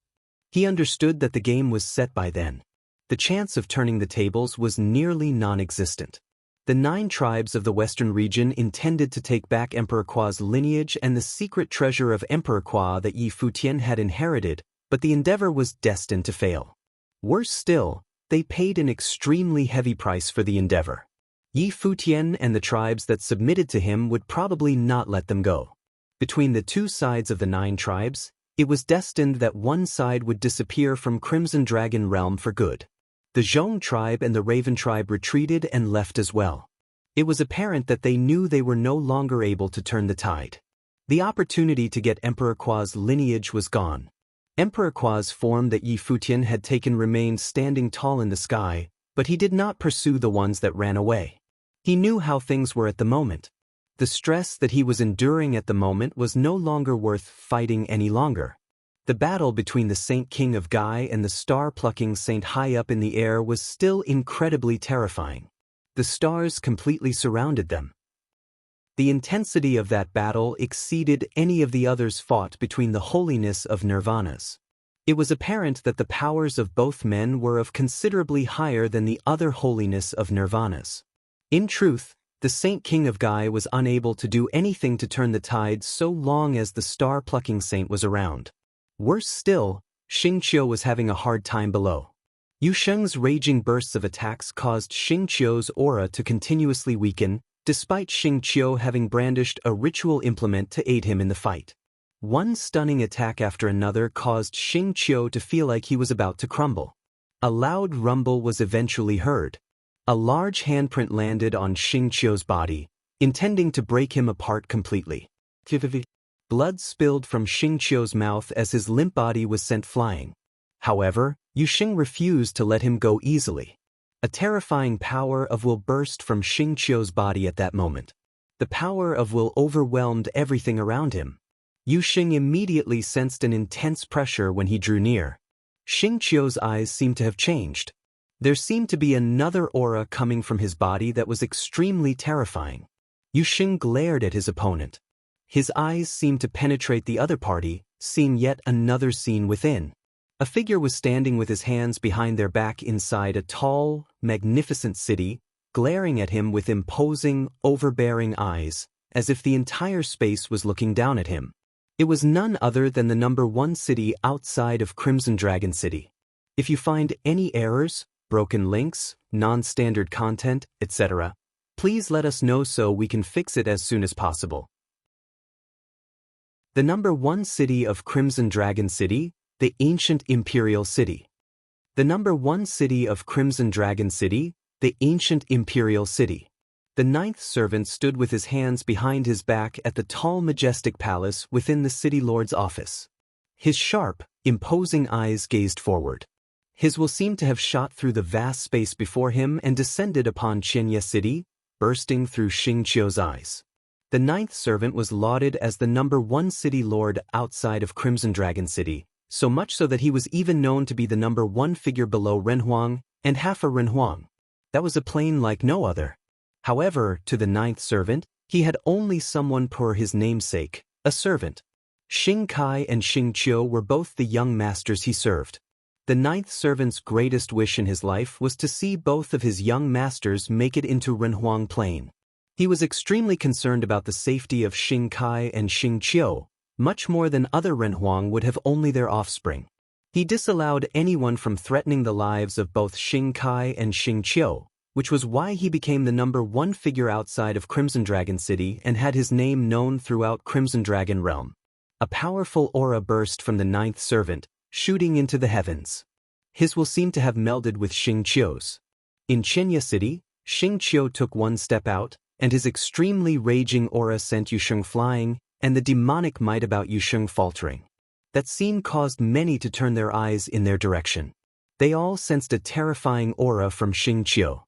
[SPEAKER 1] He understood that the game was set by then. The chance of turning the tables was nearly non-existent. The 9 tribes of the western region intended to take back Emperor Kua's lineage and the secret treasure of Emperor Kua that Yi Futian had inherited, but the endeavor was destined to fail. Worse still, they paid an extremely heavy price for the endeavor. Yi Futian and the tribes that submitted to him would probably not let them go. Between the 2 sides of the 9 tribes, it was destined that one side would disappear from Crimson Dragon Realm for good. The Zhong tribe and the Raven tribe retreated and left as well. It was apparent that they knew they were no longer able to turn the tide. The opportunity to get Emperor Kua's lineage was gone. Emperor Kua's form that Yi Futian had taken remained standing tall in the sky, but he did not pursue the ones that ran away. He knew how things were at the moment. The stress that he was enduring at the moment was no longer worth fighting any longer. The battle between the Saint King of Gai and the star-plucking saint high up in the air was still incredibly terrifying. The stars completely surrounded them. The intensity of that battle exceeded any of the others fought between the holiness of Nirvanas. It was apparent that the powers of both men were of considerably higher than the other holiness of Nirvanas. In truth, the Saint King of Gai was unable to do anything to turn the tide so long as the star-plucking saint was around. Worse still, Xingqiu was having a hard time below. Yu Sheng's raging bursts of attacks caused Xingqiu's aura to continuously weaken, despite Xingqiu having brandished a ritual implement to aid him in the fight. One stunning attack after another caused Xingqiu to feel like he was about to crumble. A loud rumble was eventually heard. A large handprint landed on Xingqiu's body, intending to break him apart completely. Blood spilled from Xingqiu's mouth as his limp body was sent flying. However, Yu Sheng refused to let him go easily. A terrifying power of will burst from Xingqiu's body at that moment. The power of will overwhelmed everything around him. Yu Sheng immediately sensed an intense pressure when he drew near. Xingqiu's eyes seemed to have changed. There seemed to be another aura coming from his body that was extremely terrifying. Yu Sheng glared at his opponent. His eyes seemed to penetrate the other party, seeing yet another scene within. A figure was standing with his hands behind their back inside a tall, magnificent city, glaring at him with imposing, overbearing eyes, as if the entire space was looking down at him. It was none other than the #1 city outside of Crimson Dragon City. If you find any errors, broken links, non-standard content, etc., please let us know so we can fix it as soon as possible. The #1 city of Crimson Dragon City, the ancient Imperial City. The #1 city of Crimson Dragon City, the ancient Imperial City. The 9th servant stood with his hands behind his back at the tall majestic palace within the city lord's office. His sharp, imposing eyes gazed forward. His will seemed to have shot through the vast space before him and descended upon Qinya City, bursting through Xingqiu's eyes. The 9th servant was lauded as the #1 city lord outside of Crimson Dragon City, so much so that he was even known to be the #1 figure below Renhuang and half a Renhuang. That was a plane like no other. However, to the ninth servant, he had only someone per his namesake, a servant. Xing Kai and Xing Qiu were both the young masters he served. The ninth servant's greatest wish in his life was to see both of his young masters make it into Renhuang Plain. He was extremely concerned about the safety of Xing Kai and Xing Qiu, much more than other Renhuang would have only their offspring. He disallowed anyone from threatening the lives of both Xing Kai and Xing Qiu, which was why he became the #1 figure outside of Crimson Dragon City and had his name known throughout Crimson Dragon Realm. A powerful aura burst from the ninth servant, shooting into the heavens. His will seemed to have melded with Xing Qiu's. In Chenya City, Xing Qiu took one step out, and his extremely raging aura sent Yusheng flying, and the demonic might about Yusheng faltering. That scene caused many to turn their eyes in their direction. They all sensed a terrifying aura from Xing Qiu.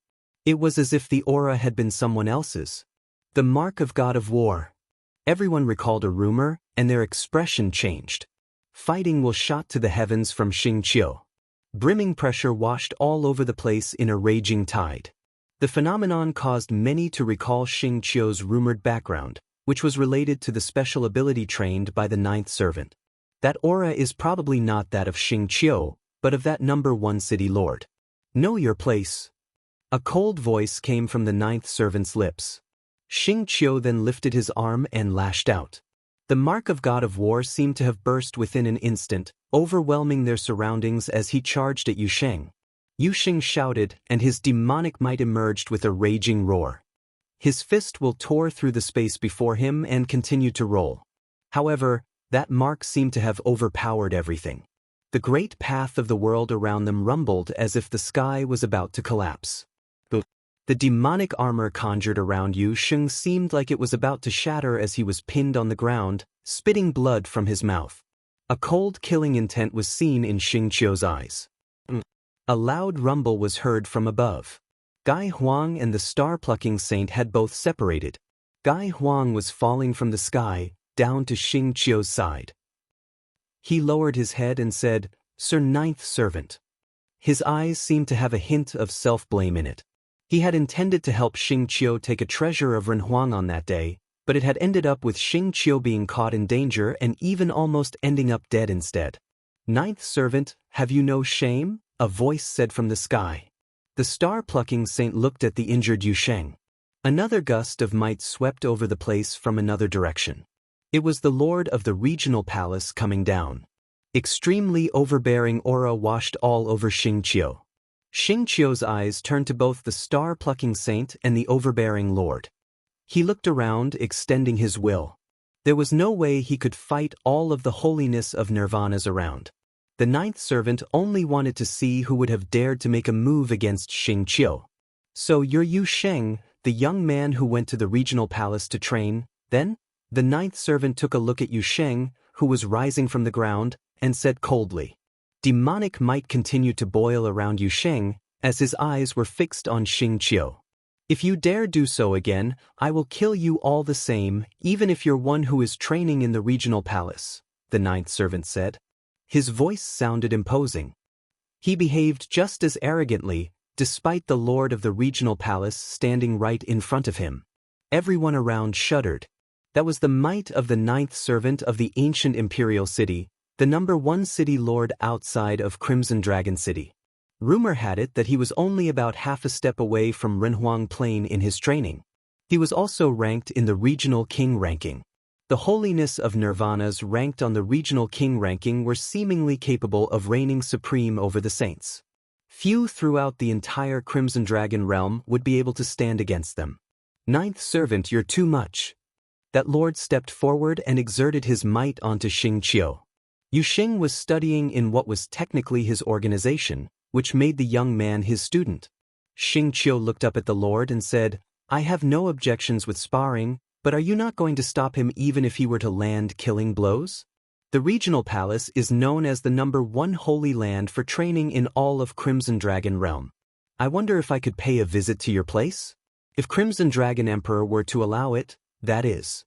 [SPEAKER 1] It was as if the aura had been someone else's. The mark of God of War. Everyone recalled a rumor, and their expression changed. Fighting will shot to the heavens from Xing Qiu. Brimming pressure washed all over the place in a raging tide. The phenomenon caused many to recall Xing Qiu's rumored background, which was related to the special ability trained by the ninth servant. That aura is probably not that of Xing Qiu, but of that #1 city lord. Know your place. A cold voice came from the ninth servant's lips. Xing Qiu then lifted his arm and lashed out. The mark of God of War seemed to have burst within an instant, overwhelming their surroundings as he charged at Yusheng. Yusheng shouted, and his demonic might emerged with a raging roar. His fist will tore through the space before him and continued to roll. However, that mark seemed to have overpowered everything. The great path of the world around them rumbled as if the sky was about to collapse. The demonic armor conjured around Yusheng seemed like it was about to shatter as he was pinned on the ground, spitting blood from his mouth. A cold killing intent was seen in Xing Qiu's eyes. A loud rumble was heard from above. Gai Huang and the star-plucking saint had both separated. Gai Huang was falling from the sky, down to Xing Qiu's side. He lowered his head and said, "Sir Ninth Servant." His eyes seemed to have a hint of self-blame in it. He had intended to help Xing Qiu take a treasure of Renhuang on that day, but it had ended up with Xing Qiu being caught in danger and even almost ending up dead instead. "Ninth Servant, have you no shame?" a voice said from the sky. The star-plucking saint looked at the injured Yusheng. Another gust of might swept over the place from another direction. It was the lord of the regional palace coming down. Extremely overbearing aura washed all over Xing Qiu. Xing Qiu's eyes turned to both the star-plucking saint and the overbearing lord. He looked around, extending his will. There was no way he could fight all of the holiness of nirvanas around. The ninth servant only wanted to see who would have dared to make a move against Xing Qiu. "So you're Yusheng, the young man who went to the regional palace to train, then?" The ninth servant took a look at Yusheng, who was rising from the ground, and said coldly. Demonic might continued to boil around Yusheng, as his eyes were fixed on Xing Qiu. "If you dare do so again, I will kill you all the same, even if you're one who is training in the regional palace," the ninth servant said. His voice sounded imposing. He behaved just as arrogantly, despite the lord of the regional palace standing right in front of him. Everyone around shuddered. That was the might of the ninth servant of the ancient imperial city, the #1 city lord outside of Crimson Dragon City. Rumor had it that he was only about half a step away from Renhuang Plain in his training. He was also ranked in the regional king ranking. The holiness of nirvanas ranked on the regional king ranking were seemingly capable of reigning supreme over the saints. Few throughout the entire Crimson Dragon realm would be able to stand against them. "Ninth servant, you're too much." That lord stepped forward and exerted his might onto Xing Qiu. Yusheng was studying in what was technically his organization, which made the young man his student. Xing Qiu looked up at the lord and said, "I have no objections with sparring, but are you not going to stop him even if he were to land killing blows?" The regional palace is known as the #1 holy land for training in all of Crimson Dragon Realm. I wonder if I could pay a visit to your place? If Crimson Dragon Emperor were to allow it, that is.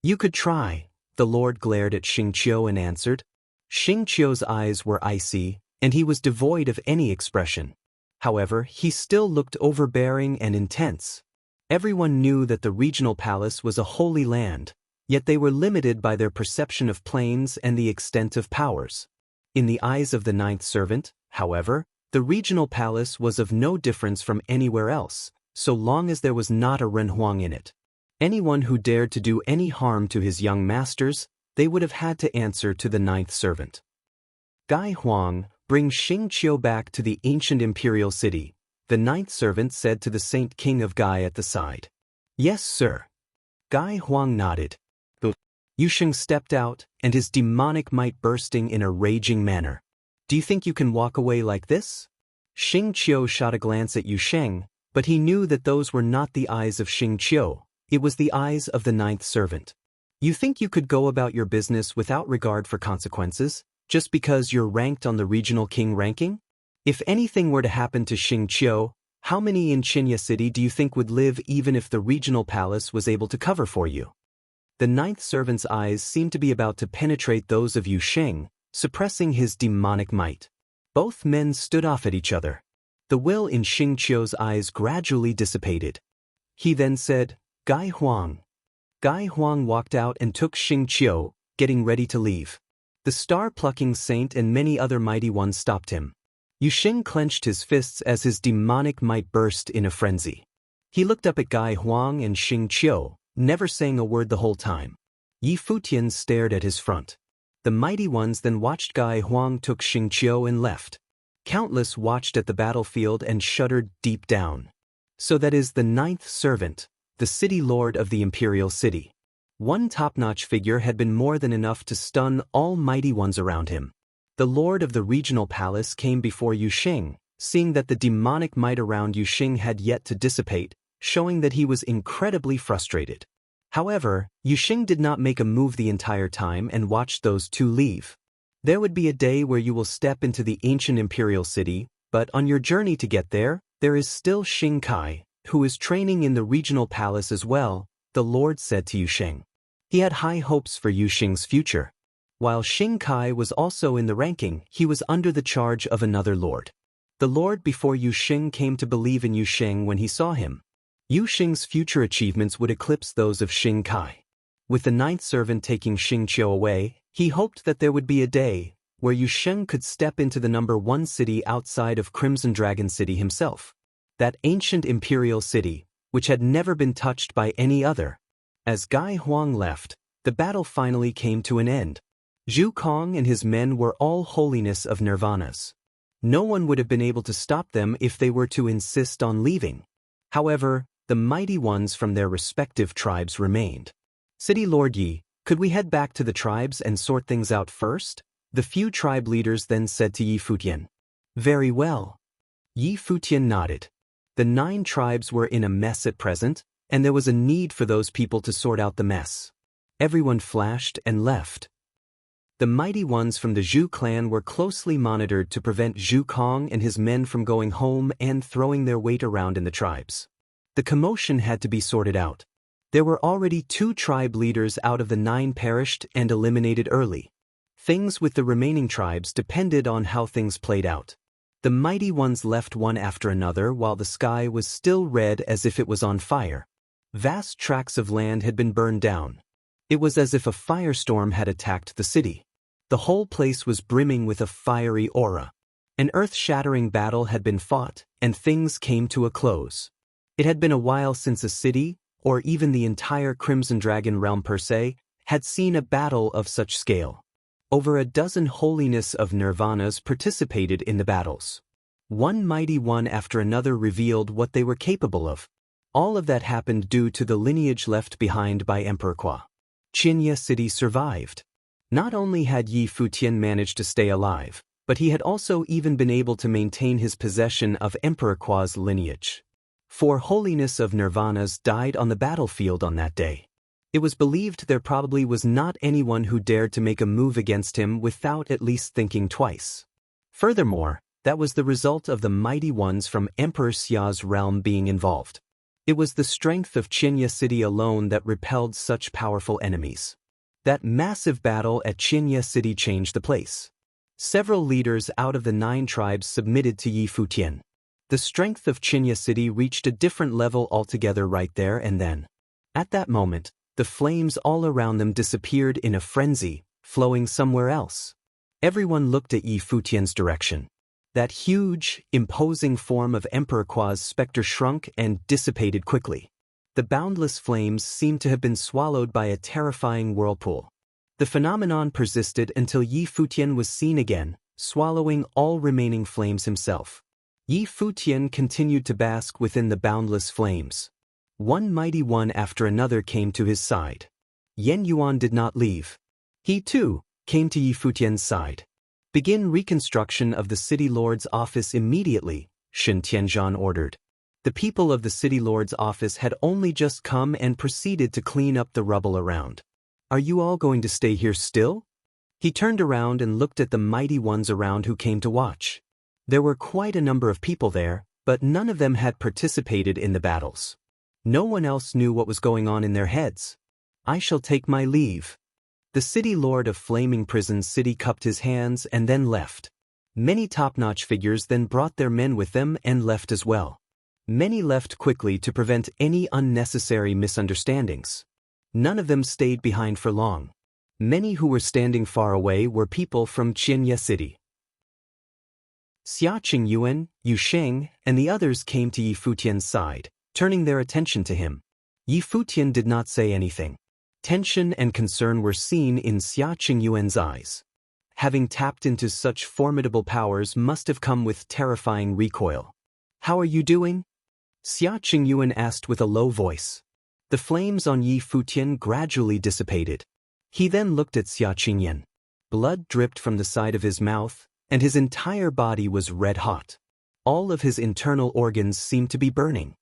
[SPEAKER 1] "You could try," the lord glared at Xing Qiu and answered. Xing Qiu's eyes were icy, and he was devoid of any expression. However, he still looked overbearing and intense. Everyone knew that the regional palace was a holy land, yet they were limited by their perception of planes and the extent of powers. In the eyes of the ninth servant, however, the regional palace was of no difference from anywhere else, so long as there was not a renhuang in it. Anyone who dared to do any harm to his young masters, they would have had to answer to the ninth servant. Gai Huang, bring Xing Qiu back to the ancient imperial city, the ninth servant said to the Saint King of Gai at the side. Yes, sir. Gai Huang nodded. Yusheng stepped out, and his demonic might bursting in a raging manner. Do you think you can walk away like this? Xing Qiu shot a glance at Yusheng, but he knew that those were not the eyes of Xing Qiu, it was the eyes of the ninth servant. You think you could go about your business without regard for consequences, just because you're ranked on the regional king ranking? If anything were to happen to Xing Qiu, how many in Qinya City do you think would live even if the regional palace was able to cover for you? The ninth servant's eyes seemed to be about to penetrate those of Yusheng, suppressing his demonic might. Both men stood off at each other. The will in Xing Qiu's eyes gradually dissipated. He then said, Gai Huang. Gai Huang walked out and took Xing Qiu, getting ready to leave. The star-plucking saint and many other mighty ones stopped him. Yusheng clenched his fists as his demonic might burst in a frenzy. He looked up at Gai Huang and Xing Qiu, never saying a word the whole time. Yi Futian stared at his front. The mighty ones then watched Gai Huang took Xing Qiu and left. Countless watched at the battlefield and shuddered deep down. So that is the ninth servant, the city lord of the imperial city. One top-notch figure had been more than enough to stun all mighty ones around him. The lord of the regional palace came before Yusheng, seeing that the demonic might around Yusheng had yet to dissipate, showing that he was incredibly frustrated. However, Yusheng did not make a move the entire time and watched those two leave. There would be a day where you will step into the ancient imperial city, but on your journey to get there, there is still Xing Kai, who is training in the regional palace as well, the Lord said to Yusheng. He had high hopes for Yusheng's future. While Xing Kai was also in the ranking, he was under the charge of another lord. The lord before Yusheng came to believe in Yusheng when he saw him. Yusheng's future achievements would eclipse those of Xing Kai. With the ninth servant taking Xing Qiu away, he hoped that there would be a day where Yusheng could step into the number one city outside of Crimson Dragon City himself. That ancient imperial city, which had never been touched by any other. As Gai Huang left, the battle finally came to an end. Zhu Kong and his men were all holiness of nirvanas. No one would have been able to stop them if they were to insist on leaving. However, the mighty ones from their respective tribes remained. City Lord Yi, could we head back to the tribes and sort things out first? The few tribe leaders then said to Yi Futian. Very well. Yi Futian nodded. The 9 tribes were in a mess at present, and there was a need for those people to sort out the mess. Everyone flashed and left. The mighty ones from the Zhu clan were closely monitored to prevent Zhu Kong and his men from going home and throwing their weight around in the tribes. The commotion had to be sorted out. There were already 2 tribe leaders out of the 9 perished and eliminated early. Things with the remaining tribes depended on how things played out. The mighty ones left one after another while the sky was still red as if it was on fire. Vast tracts of land had been burned down. It was as if a firestorm had attacked the city. The whole place was brimming with a fiery aura. An earth-shattering battle had been fought, and things came to a close. It had been a while since a city, or even the entire Crimson Dragon realm per se, had seen a battle of such scale. Over a dozen holiness of nirvanas participated in the battles. One mighty one after another revealed what they were capable of. All of that happened due to the lineage left behind by Emperor Kwa. Qinya City survived. Not only had Yi Futian managed to stay alive, but he had also even been able to maintain his possession of Emperor Kwa's lineage. 4 holiness of nirvanas died on the battlefield on that day. It was believed there probably was not anyone who dared to make a move against him without at least thinking twice. Furthermore, that was the result of the mighty ones from Emperor Xia's realm being involved. It was the strength of Qinya City alone that repelled such powerful enemies. That massive battle at Qinya City changed the place. Several leaders out of the 9 tribes submitted to Yi Futian. The The strength of Qinya City reached a different level altogether right there and then. At that moment, the flames all around them disappeared in a frenzy, flowing somewhere else. Everyone looked at Yi Futian's direction. That huge, imposing form of Emperor Qua's specter shrunk and dissipated quickly. The boundless flames seemed to have been swallowed by a terrifying whirlpool. The phenomenon persisted until Yi Futian was seen again, swallowing all remaining flames himself. Yi Futian continued to bask within the boundless flames. One mighty one after another came to his side. Yen Yuan did not leave. He too came to Yi Futian's side. Begin reconstruction of the city lord's office immediately, Shen Tianzhan ordered. The people of the city lord's office had only just come and proceeded to clean up the rubble around. Are you all going to stay here still? He turned around and looked at the mighty ones around who came to watch. There were quite a number of people there, but none of them had participated in the battles. No one else knew what was going on in their heads. I shall take my leave. The city lord of Flaming Prison City cupped his hands and then left. Many top-notch figures then brought their men with them and left as well. Many left quickly to prevent any unnecessary misunderstandings. None of them stayed behind for long. Many who were standing far away were people from Qinya City. Xia Qingyuan, Yu Sheng, and the others came to Yi Futian's side, turning their attention to him. Yi Futian did not say anything. Tension and concern were seen in Xia Qingyuan's eyes. Having tapped into such formidable powers must have come with terrifying recoil. How are you doing? Xia Qingyuan asked with a low voice. The flames on Yi Futian gradually dissipated. He then looked at Xia Qingyuan. Blood dripped from the side of his mouth, and his entire body was red hot. All of his internal organs seemed to be burning.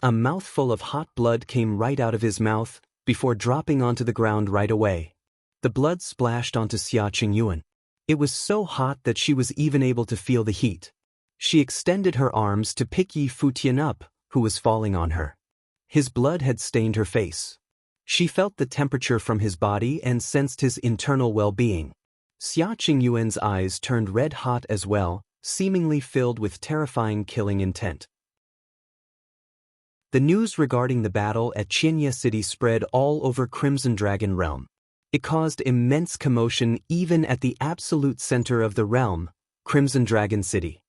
[SPEAKER 1] A mouthful of hot blood came right out of his mouth, before dropping onto the ground right away. The blood splashed onto Xia Qingyuan. It was so hot that she was even able to feel the heat. She extended her arms to pick Yi Futian up, who was falling on her. His blood had stained her face. She felt the temperature from his body and sensed his internal well-being. Xia Qingyuan's eyes turned red-hot as well, seemingly filled with terrifying killing intent. The news regarding the battle at Qinya City spread all over Crimson Dragon Realm. It caused immense commotion even at the absolute center of the realm, Crimson Dragon City.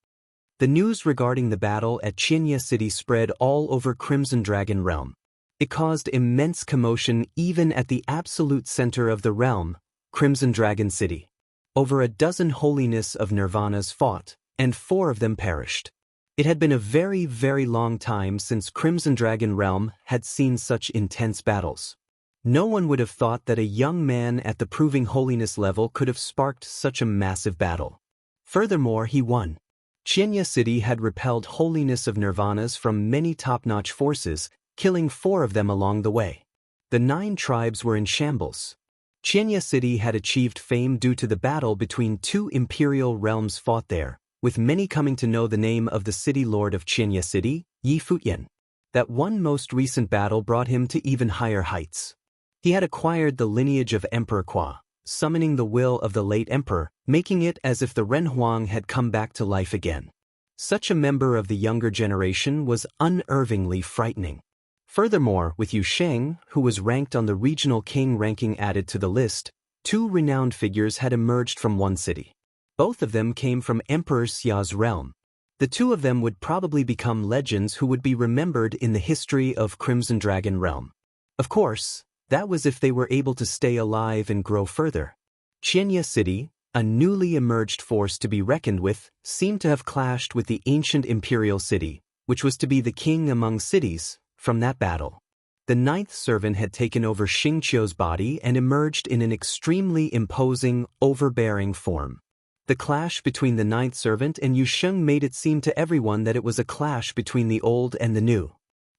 [SPEAKER 1] The news regarding the battle at Qinya City spread all over Crimson Dragon Realm. It caused immense commotion even at the absolute center of the realm, Crimson Dragon City. Over a dozen holiness of Nirvanas fought, and 4 of them perished. It had been a very, very long time since Crimson Dragon Realm had seen such intense battles. No one would have thought that a young man at the Proving Holiness level could have sparked such a massive battle. Furthermore, he won. Qinya City had repelled Holiness of Nirvanas from many top-notch forces, killing 4 of them along the way. The 9 tribes were in shambles. Qinya City had achieved fame due to the battle between 2 imperial realms fought there, with many coming to know the name of the city lord of Qinya City, Yi Futian. That one most recent battle brought him to even higher heights. He had acquired the lineage of Emperor Qua, summoning the will of the late emperor, making it as if the Renhuang had come back to life again. Such a member of the younger generation was unerringly frightening. Furthermore, with Yu Sheng, who was ranked on the regional king ranking added to the list, 2 renowned figures had emerged from one city. Both of them came from Emperor Xia's realm. The 2 of them would probably become legends who would be remembered in the history of Crimson Dragon Realm. Of course, that was if they were able to stay alive and grow further. Qinya City, a newly emerged force to be reckoned with, seemed to have clashed with the ancient imperial city, which was to be the king among cities, from that battle. The 9th servant had taken over Xingqiu's body and emerged in an extremely imposing, overbearing form. The clash between the 9th servant and Yu Sheng made it seem to everyone that it was a clash between the old and the new.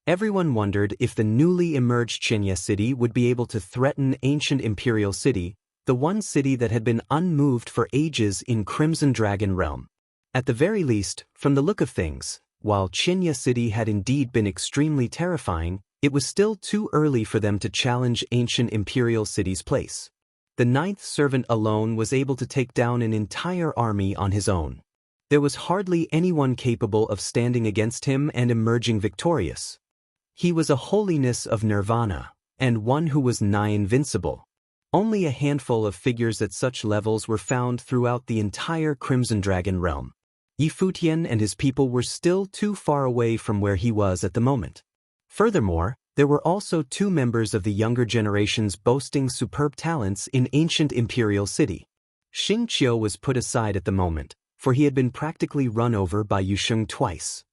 [SPEAKER 1] Everyone wondered if the newly emerged Qinya City would be able to threaten ancient imperial city, the one city that had been unmoved for ages in Crimson Dragon Realm. At the very least, from the look of things, while Qinya City had indeed been extremely terrifying, it was still too early for them to challenge ancient imperial city's place. The 9th servant alone was able to take down an entire army on his own. There was hardly anyone capable of standing against him and emerging victorious. He was a holiness of nirvana, and one who was nigh invincible. Only a handful of figures at such levels were found throughout the entire Crimson Dragon realm. Yi Futian and his people were still too far away from where he was at the moment. Furthermore, there were also 2 members of the younger generations boasting superb talents in ancient imperial city. Xing Qiu was put aside at the moment, for he had been practically run over by Yu Sheng twice.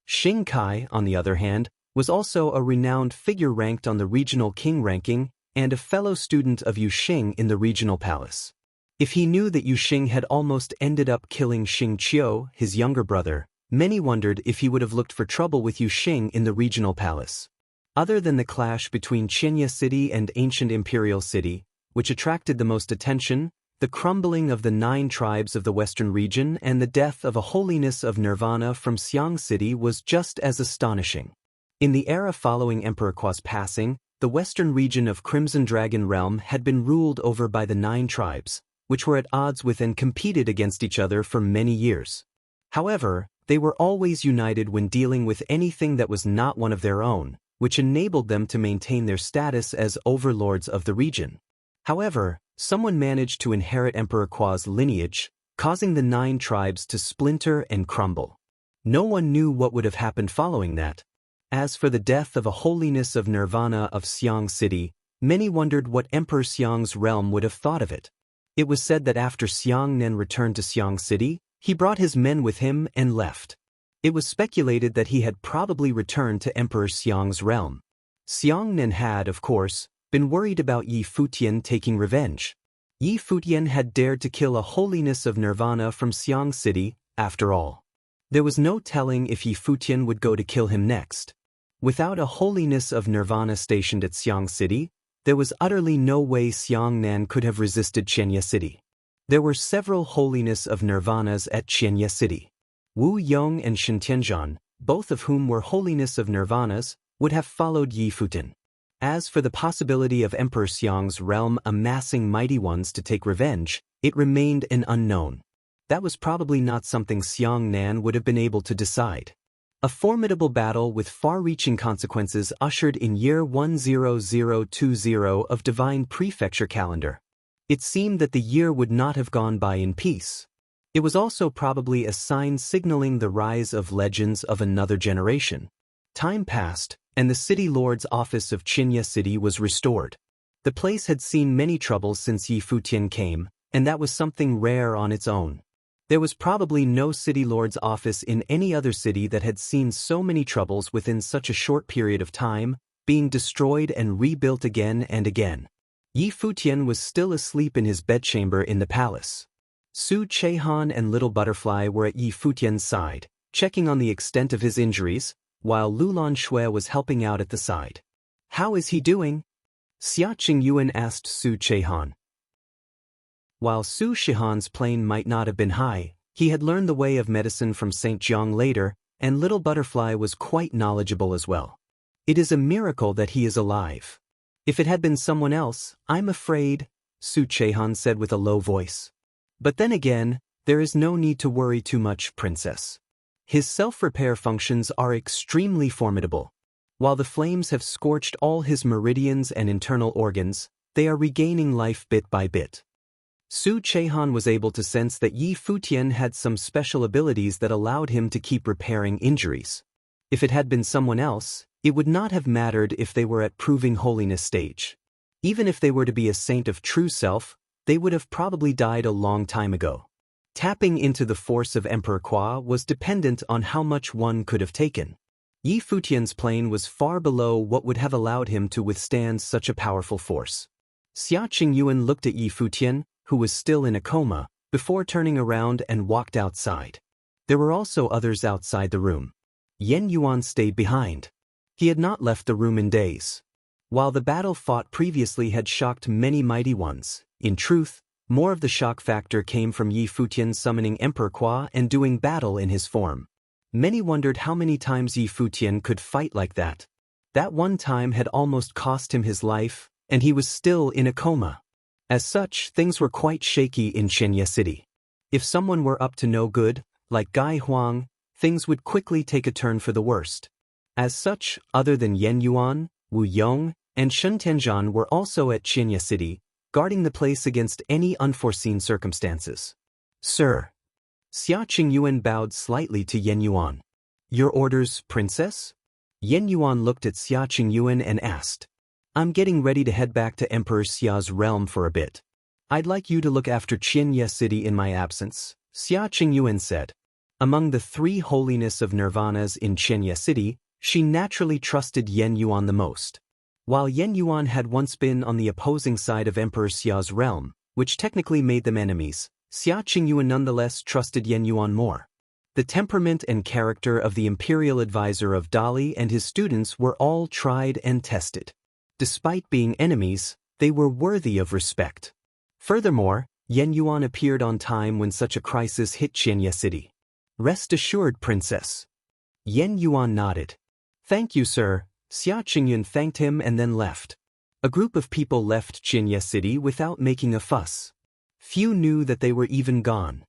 [SPEAKER 1] Xing Kai, on the other hand, was also a renowned figure ranked on the regional king ranking and a fellow student of Yu Xing in the regional palace. If he knew that Yu Xing had almost ended up killing Xing Qiu, his younger brother, many wondered if he would have looked for trouble with Yu Xing in the regional palace. Other than the clash between Qianya City and ancient imperial city, which attracted the most attention, the crumbling of the 9 tribes of the western region and the death of a holiness of nirvana from Xiang City was just as astonishing. In the era following Emperor Qua's passing, the western region of Crimson Dragon Realm had been ruled over by the 9 tribes, which were at odds with and competed against each other for many years. However, they were always united when dealing with anything that was not one of their own, which enabled them to maintain their status as overlords of the region. However, someone managed to inherit Emperor Qua's lineage, causing the 9 tribes to splinter and crumble. No one knew what would have happened following that. As for the death of a holiness of nirvana of Xiang City, many wondered what Emperor Xiang's realm would have thought of it. It was said that after Xiang Nen returned to Xiang City, he brought his men with him and left. It was speculated that he had probably returned to Emperor Xiang's realm. Xiang Nen had, of course, been worried about Yi Futian taking revenge. Yi Futian had dared to kill a holiness of nirvana from Xiang City, after all. There was no telling if Yi Futian would go to kill him next. Without a holiness of nirvana stationed at Xiang City, there was utterly no way Xiang Nan could have resisted Qianya City. There were several holiness of nirvanas at Qianya City. Wu Yong and Shen Tianzhan, both of whom were holiness of nirvanas, would have followed Yi Futian. As for the possibility of Emperor Xiang's realm amassing mighty ones to take revenge, it remained an unknown. That was probably not something Xiang Nan would have been able to decide. A formidable battle with far-reaching consequences ushered in year 10020 of Divine Prefecture calendar. It seemed that the year would not have gone by in peace. It was also probably a sign signaling the rise of legends of another generation. Time passed, and the city lord's office of Qianya City was restored. The place had seen many troubles since Yi Futian came, and that was something rare on its own. There was probably no city lord's office in any other city that had seen so many troubles within such a short period of time, being destroyed and rebuilt again and again. Yi Futian was still asleep in his bedchamber in the palace. Su Chehan and Little Butterfly were at Yi Futian's side, checking on the extent of his injuries, while Lulan Shui was helping out at the side. "How is he doing?" Xia Qingyuan asked Su Chehan. While Su Shihan's plane might not have been high, he had learned the way of medicine from St. Jiang later, and Little Butterfly was quite knowledgeable as well. "It is a miracle that he is alive. If it had been someone else, I'm afraid," Su Chehan said with a low voice. "But then again, there is no need to worry too much, Princess. His self-repair functions are extremely formidable. While the flames have scorched all his meridians and internal organs, they are regaining life bit by bit." Su Chehan was able to sense that Yi Futian had some special abilities that allowed him to keep repairing injuries. If it had been someone else, it would not have mattered if they were at proving holiness stage. Even if they were to be a saint of true self, they would have probably died a long time ago. Tapping into the force of Emperor Qua was dependent on how much one could have taken. Yi Futian's plane was far below what would have allowed him to withstand such a powerful force. Xia Qingyuan looked at Yi Futian, who was still in a coma, before turning around and walked outside. There were also others outside the room. Yen Yuan stayed behind. He had not left the room in days. While the battle fought previously had shocked many mighty ones, in truth, more of the shock factor came from Yi Futian summoning Emperor Qua and doing battle in his form. Many wondered how many times Yi Futian could fight like that. That one time had almost cost him his life, and he was still in a coma. As such, things were quite shaky in Qianya City. If someone were up to no good, like Gai Huang, things would quickly take a turn for the worst. As such, other than Yen Yuan, Wu Yong, and Shen Tianzhan were also at Qinya City, guarding the place against any unforeseen circumstances. Sir. Xia Qingyuan bowed slightly to Yen Yuan. Your orders, princess? Yen Yuan looked at Xia Qingyuan and asked. I'm getting ready to head back to Emperor Xia's realm for a bit. I'd like you to look after Qinya City in my absence, Xia Qingyuan said. Among the three holiness of nirvanas in Qinya City, she naturally trusted Yen Yuan the most. While Yen Yuan had once been on the opposing side of Emperor Xia's realm, which technically made them enemies, Xia Qingyuan nonetheless trusted Yen Yuan more. The temperament and character of the imperial advisor of Dali and his students were all tried and tested. Despite being enemies, they were worthy of respect. Furthermore, Yen Yuan appeared on time when such a crisis hit Qinya City. Rest assured, princess. Yen Yuan nodded. Thank you, sir. Xia Qingyuan thanked him and then left. A group of people left Qinya City without making a fuss. Few knew that they were even gone.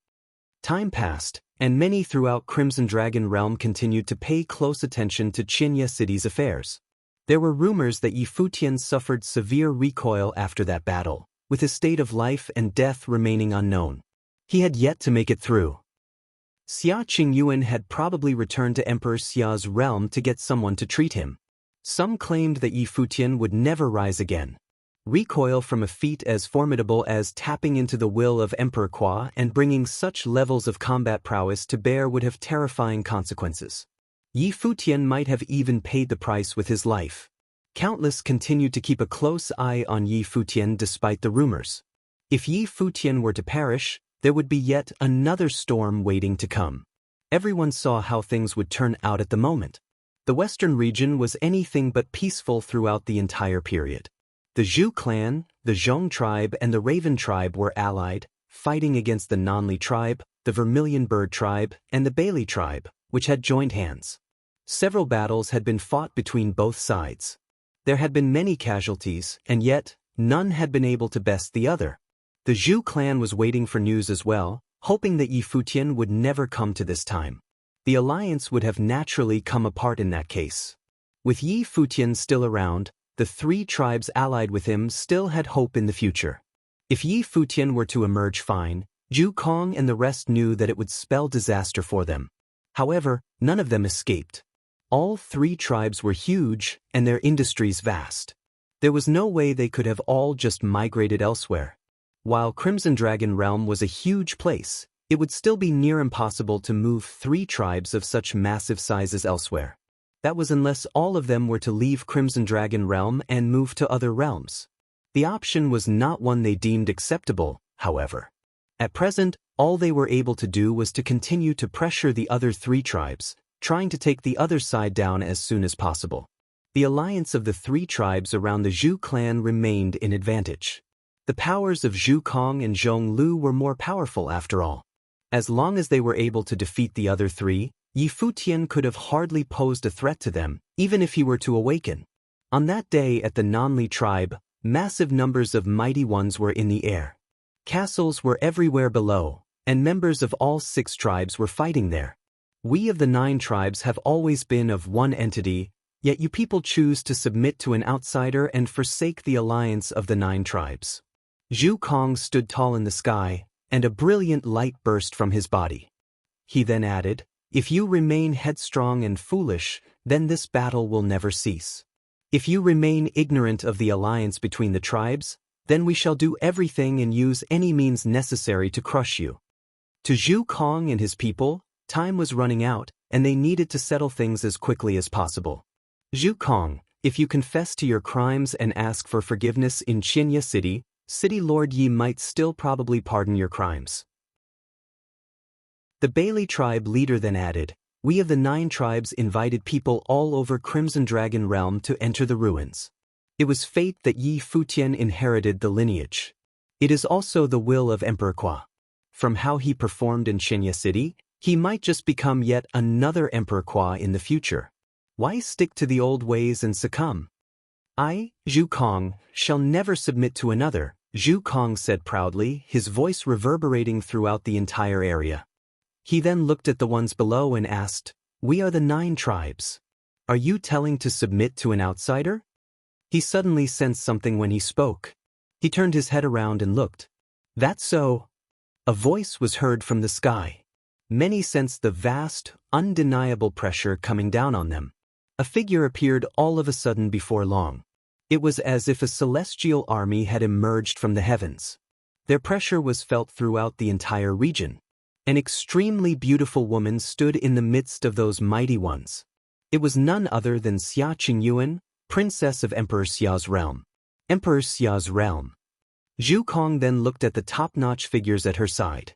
[SPEAKER 1] Time passed, and many throughout Crimson Dragon Realm continued to pay close attention to Qinya City's affairs. There were rumors that Yi Futian suffered severe recoil after that battle, with his state of life and death remaining unknown. He had yet to make it through. Xia Qingyuan had probably returned to Emperor Xia's realm to get someone to treat him. Some claimed that Yi Futian would never rise again. Recoil from a feat as formidable as tapping into the will of Emperor Qua and bringing such levels of combat prowess to bear would have terrifying consequences. Yi Futian might have even paid the price with his life. Countless continued to keep a close eye on Yi Futian despite the rumors. If Yi Futian were to perish, there would be yet another storm waiting to come. Everyone saw how things would turn out at the moment. The western region was anything but peaceful throughout the entire period. The Zhu clan, the Zhong tribe and the Raven tribe were allied, fighting against the Nanli tribe, the Vermilion Bird tribe, and the Bailey tribe, which had joined hands. Several battles had been fought between both sides. There had been many casualties, and yet, none had been able to best the other. The Zhu clan was waiting for news as well, hoping that Yi Futian would never come to this time. The alliance would have naturally come apart in that case. With Yi Futian still around, the three tribes allied with him still had hope in the future. If Yi Futian were to emerge fine, Zhu Kong and the rest knew that it would spell disaster for them. However, none of them escaped. All three tribes were huge, and their industries vast. There was no way they could have all just migrated elsewhere. While Crimson Dragon Realm was a huge place, it would still be near impossible to move three tribes of such massive sizes elsewhere. That was unless all of them were to leave Crimson Dragon Realm and move to other realms. The option was not one they deemed acceptable, however. At present, all they were able to do was to continue to pressure the other three tribes, trying to take the other side down as soon as possible. The alliance of the three tribes around the Zhu clan remained in advantage. The powers of Zhu Kong and Zhong Lu were more powerful after all. As long as they were able to defeat the other three, Yi Futian could have hardly posed a threat to them, even if he were to awaken. On that day at the Nanli tribe, massive numbers of mighty ones were in the air. Castles were everywhere below, and members of all 6 tribes were fighting there. We of the 9 tribes have always been of one entity, yet you people choose to submit to an outsider and forsake the alliance of the 9 tribes. Zhu Kong stood tall in the sky, and a brilliant light burst from his body. He then added, "If you remain headstrong and foolish, then this battle will never cease. If you remain ignorant of the alliance between the tribes, then we shall do everything and use any means necessary to crush you." To Zhu Kong and his people, time was running out, and they needed to settle things as quickly as possible. Zhu Kong, if you confess to your crimes and ask for forgiveness in Qinya City, City Lord Yi might still probably pardon your crimes. The Bailey tribe leader then added, "We of the 9 tribes invited people all over Crimson Dragon Realm to enter the ruins. It was fate that Yi Futian inherited the lineage. It is also the will of Emperor Qua. From how he performed in Qinya City, he might just become yet another Emperor Qua in the future. Why stick to the old ways and succumb? I, Zhu Kong, shall never submit to another, Zhu Kong said proudly, his voice reverberating throughout the entire area. He then looked at the ones below and asked, "We are the 9 tribes. Are you telling to submit to an outsider?" He suddenly sensed something when he spoke. He turned his head around and looked. "That's so." A voice was heard from the sky. Many sensed the vast, undeniable pressure coming down on them. A figure appeared all of a sudden before long. It was as if a celestial army had emerged from the heavens. Their pressure was felt throughout the entire region. An extremely beautiful woman stood in the midst of those mighty ones. It was none other than Xia Qingyuan, princess of Emperor Xia's realm. Emperor Xia's realm. Zhu Kong then looked at the top-notch figures at her side.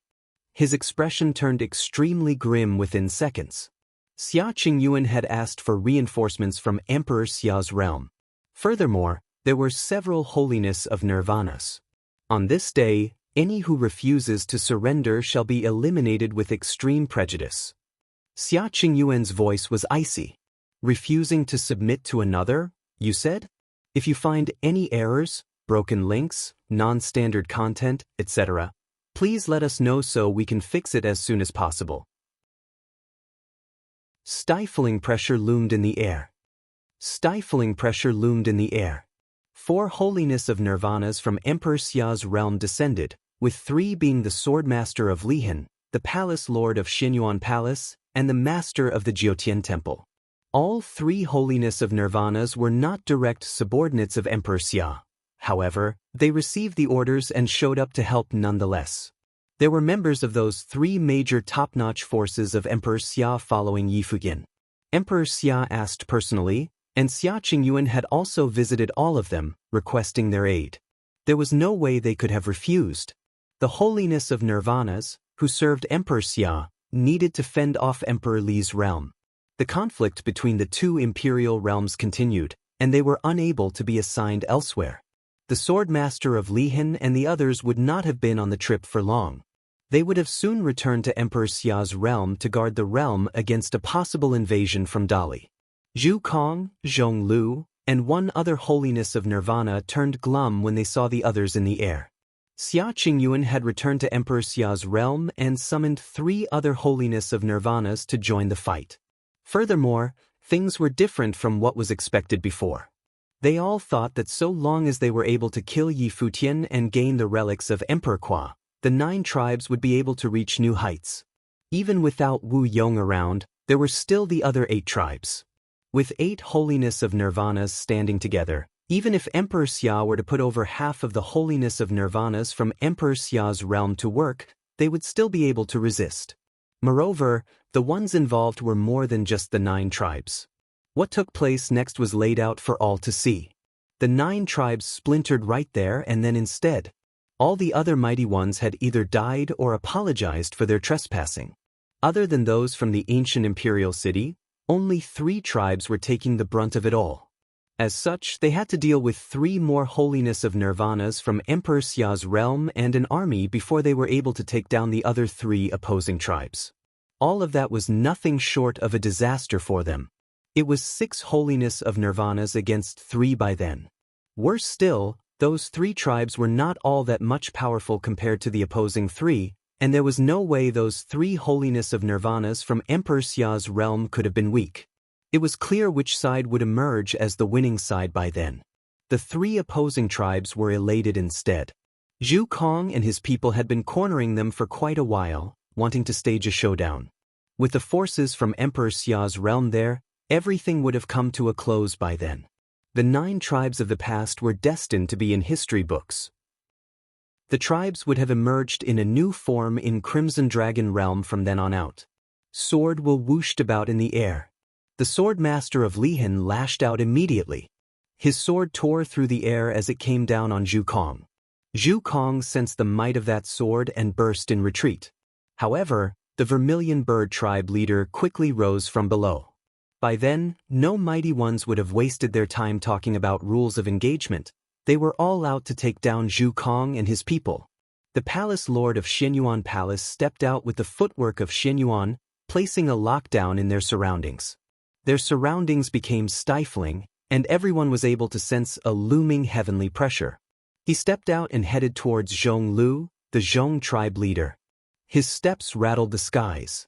[SPEAKER 1] His expression turned extremely grim within seconds. Xia Qingyuan had asked for reinforcements from Emperor Xia's realm. Furthermore, there were several holiness of nirvanas. On this day, any who refuses to surrender shall be eliminated with extreme prejudice. Xia Qingyuan's voice was icy. "Refusing to submit to another, you said? If you find any errors, broken links, non-standard content, etc., please let us know so we can fix it as soon as possible." Stifling pressure loomed in the air. Stifling pressure loomed in the air. 4 holiness of nirvanas from Emperor Xia's realm descended, with 3 being the Swordmaster of Lihan, the Palace Lord of Xinyuan Palace, and the Master of the Jiutian Temple. All 3 holiness of nirvanas were not direct subordinates of Emperor Xia. However, they received the orders and showed up to help nonetheless. There were members of those 3 major top-notch forces of Emperor Xia following Futian. Emperor Xia asked personally, and Xia Qingyuan had also visited all of them, requesting their aid. There was no way they could have refused. The holiness of nirvanas, who served Emperor Xia, needed to fend off Emperor Li's realm. The conflict between the 2 imperial realms continued, and they were unable to be assigned elsewhere. The Swordmaster of Lihan and the others would not have been on the trip for long. They would have soon returned to Emperor Xia's realm to guard the realm against a possible invasion from Dali. Zhu Kong, Zhong Lu, and 1 other holiness of nirvana turned glum when they saw the others in the air. Xia Qingyuan had returned to Emperor Xia's realm and summoned 3 other holiness of nirvanas to join the fight. Furthermore, things were different from what was expected before. They all thought that so long as they were able to kill Futian and gain the relics of Emperor Kwa, the 9 tribes would be able to reach new heights. Even without Wu Yong around, there were still the other 8 tribes. With 8 holiness of nirvanas standing together, even if Emperor Xia were to put over half of the holiness of nirvanas from Emperor Xia's realm to work, they would still be able to resist. Moreover, the ones involved were more than just the 9 tribes. What took place next was laid out for all to see. The 9 tribes splintered right there, and then instead, all the other mighty ones had either died or apologized for their trespassing. Other than those from the ancient imperial city, only 3 tribes were taking the brunt of it all. As such, they had to deal with 3 more holiness of nirvanas from Emperor Xia's realm and an army before they were able to take down the other 3 opposing tribes. All of that was nothing short of a disaster for them. It was 6 holiness of nirvanas against 3 by then. Worse still, those 3 tribes were not all that much powerful compared to the opposing 3, and there was no way those 3 holiness of nirvanas from Emperor Xia's realm could have been weak. It was clear which side would emerge as the winning side by then. The 3 opposing tribes were elated instead. Zhu Kong and his people had been cornering them for quite a while, wanting to stage a showdown. With the forces from Emperor Xia's realm there, everything would have come to a close by then. The 9 tribes of the past were destined to be in history books. The tribes would have emerged in a new form in Crimson Dragon Realm from then on out. Sword will whooshed about in the air. The Swordmaster of Lihan lashed out immediately. His sword tore through the air as it came down on Zhu Kong. Zhu Kong sensed the might of that sword and burst in retreat. However, the Vermilion Bird tribe leader quickly rose from below. By then, no mighty ones would have wasted their time talking about rules of engagement. They were all out to take down Zhu Kong and his people. The Palace Lord of Xinyuan Palace stepped out with the footwork of Xinyuan, placing a lockdown in their surroundings. Their surroundings became stifling, and everyone was able to sense a looming heavenly pressure. He stepped out and headed towards Zhonglu, the Zhong tribe leader. His steps rattled the skies.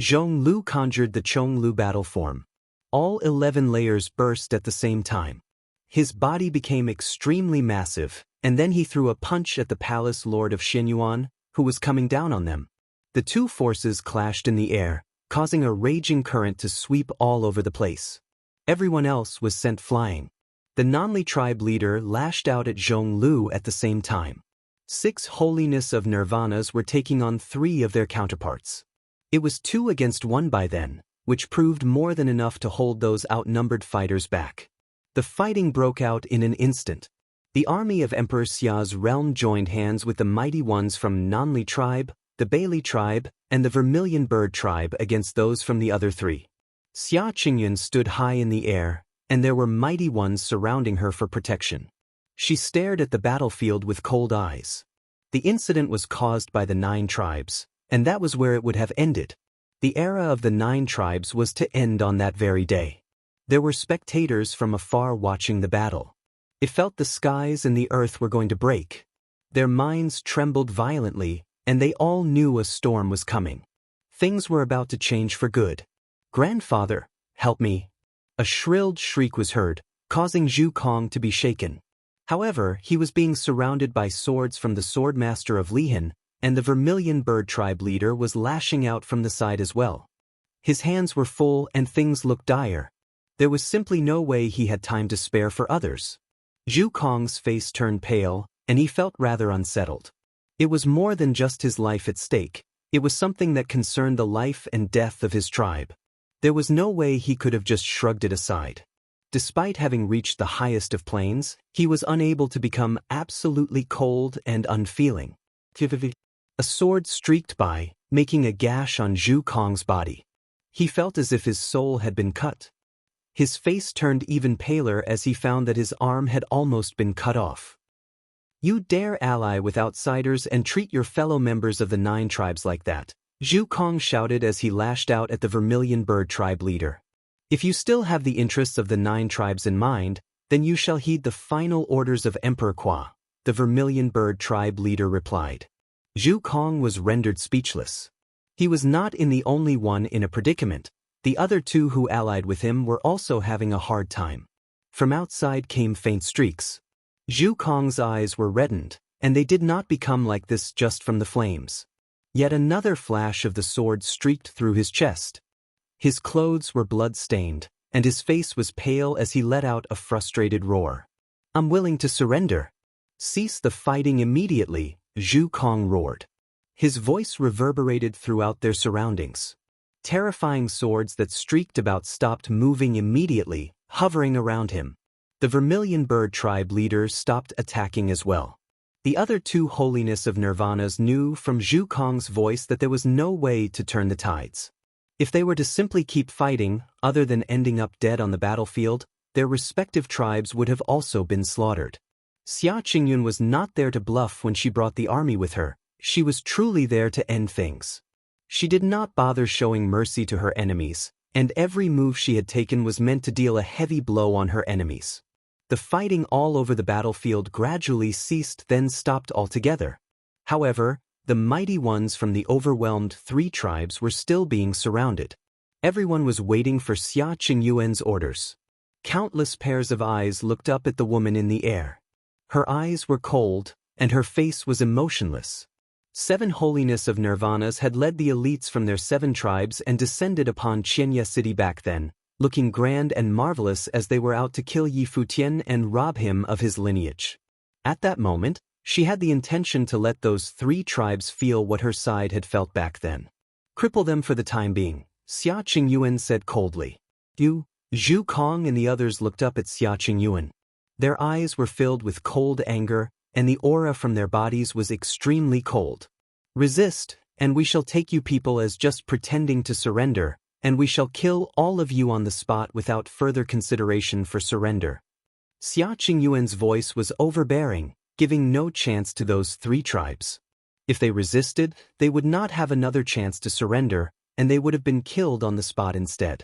[SPEAKER 1] Zhonglu conjured the Chonglu battle form. All 11 layers burst at the same time. His body became extremely massive, and then he threw a punch at the palace lord of Xinyuan, who was coming down on them. The two forces clashed in the air, causing a raging current to sweep all over the place. Everyone else was sent flying. The Nanli tribe leader lashed out at Zhonglu at the same time. 6 holiness of nirvanas were taking on 3 of their counterparts. It was 2 against 1 by then, which proved more than enough to hold those outnumbered fighters back. The fighting broke out in an instant. The army of Emperor Xia's realm joined hands with the mighty ones from Nanli tribe, the Bailey tribe, and the Vermilion Bird tribe against those from the other 3. Xia Qingyun stood high in the air, and there were mighty ones surrounding her for protection. She stared at the battlefield with cold eyes. The incident was caused by the 9 tribes, and that was where it would have ended. The era of the 9 tribes was to end on that very day. There were spectators from afar watching the battle. It felt the skies and the earth were going to break. Their minds trembled violently, and they all knew a storm was coming. Things were about to change for good. "Grandfather, help me!" A shrilled shriek was heard, causing Zhu Kong to be shaken. However, he was being surrounded by swords from the swordmaster of Lihan, and the Vermilion Bird tribe leader was lashing out from the side as well. His hands were full and things looked dire. There was simply no way he had time to spare for others. Zhu Kong's face turned pale, and he felt rather unsettled. It was more than just his life at stake. It was something that concerned the life and death of his tribe. There was no way he could have just shrugged it aside. Despite having reached the highest of planes, he was unable to become absolutely cold and unfeeling. A sword streaked by, making a gash on Zhu Kong's body. He felt as if his soul had been cut. His face turned even paler as he found that his arm had almost been cut off. "You dare ally with outsiders and treat your fellow members of the 9 tribes like that," Zhu Kong shouted as he lashed out at the Vermilion Bird tribe leader. "If you still have the interests of the 9 tribes in mind, then you shall heed the final orders of Emperor Kwa," the Vermilion Bird tribe leader replied. Zhu Kong was rendered speechless. He was not the only one in a predicament. The other 2 who allied with him were also having a hard time. From outside came faint streaks. Zhu Kong's eyes were reddened, and they did not become like this just from the flames. Yet another flash of the sword streaked through his chest. His clothes were blood-stained, and his face was pale as he let out a frustrated roar. "I'm willing to surrender." "Cease the fighting immediately," Zhu Kong roared. His voice reverberated throughout their surroundings. Terrifying swords that streaked about stopped moving immediately, hovering around him. The Vermilion Bird tribe leader stopped attacking as well. The other 2 holiness of nirvanas knew from Zhu Kong's voice that there was no way to turn the tides. If they were to simply keep fighting, other than ending up dead on the battlefield, their respective tribes would have also been slaughtered. Xia Qingyun was not there to bluff when she brought the army with her. She was truly there to end things. She did not bother showing mercy to her enemies, and every move she had taken was meant to deal a heavy blow on her enemies. The fighting all over the battlefield gradually ceased, then stopped altogether. However, the mighty ones from the overwhelmed 3 tribes were still being surrounded. Everyone was waiting for Xia Qingyuan's orders. Countless pairs of eyes looked up at the woman in the air. Her eyes were cold, and her face was emotionless. 7 holiness of nirvanas had led the elites from their 7 tribes and descended upon Qianya city back then, looking grand and marvelous as they were out to kill Yi Futian and rob him of his lineage. At that moment, she had the intention to let those 3 tribes feel what her side had felt back then. "Cripple them for the time being," Xia Qingyuan said coldly. "You?" Zhu Kong and the others looked up at Xia Qingyuan. Their eyes were filled with cold anger, and the aura from their bodies was extremely cold. "Resist, and we shall take you people as just pretending to surrender, and we shall kill all of you on the spot without further consideration for surrender." Xia Qingyuan's voice was overbearing, giving no chance to those 3 tribes. If they resisted, they would not have another chance to surrender, and they would have been killed on the spot instead.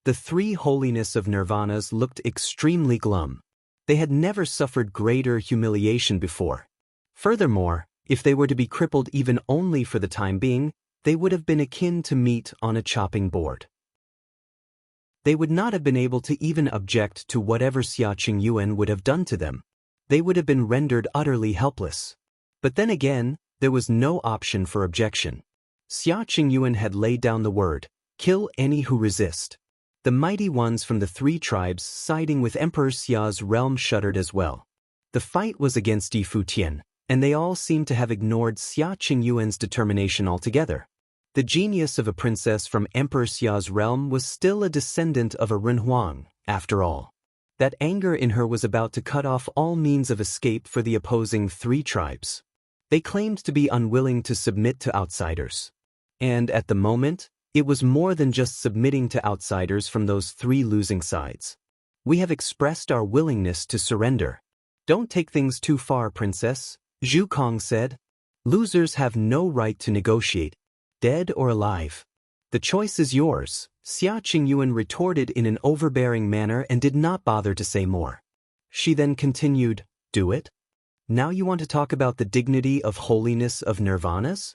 [SPEAKER 1] The 3 holiness of nirvanas looked extremely glum. They had never suffered greater humiliation before. Furthermore, if they were to be crippled even only for the time being, they would have been akin to meat on a chopping board. They would not have been able to even object to whatever Xia Qingyuan would have done to them. They would have been rendered utterly helpless. But then again, there was no option for objection. Xia Qingyuan had laid down the word, "Kill any who resist." The mighty ones from the three tribes siding with Emperor Xia's realm shuddered as well. The fight was against Yi Futian, and they all seemed to have ignored Xia Qingyuan's determination altogether. The genius of a princess from Emperor Xia's realm was still a descendant of a Renhuang, after all. That anger in her was about to cut off all means of escape for the opposing three tribes. They claimed to be unwilling to submit to outsiders. And at the moment, it was more than just submitting to outsiders from those three losing sides. "We have expressed our willingness to surrender." "Don't take things too far, princess," Zhu Kong said. "Losers have no right to negotiate, dead or alive. The choice is yours," Xia Qingyuan retorted in an overbearing manner and did not bother to say more. She then continued, "Do it? Now you want to talk about the dignity of holiness of nirvanas?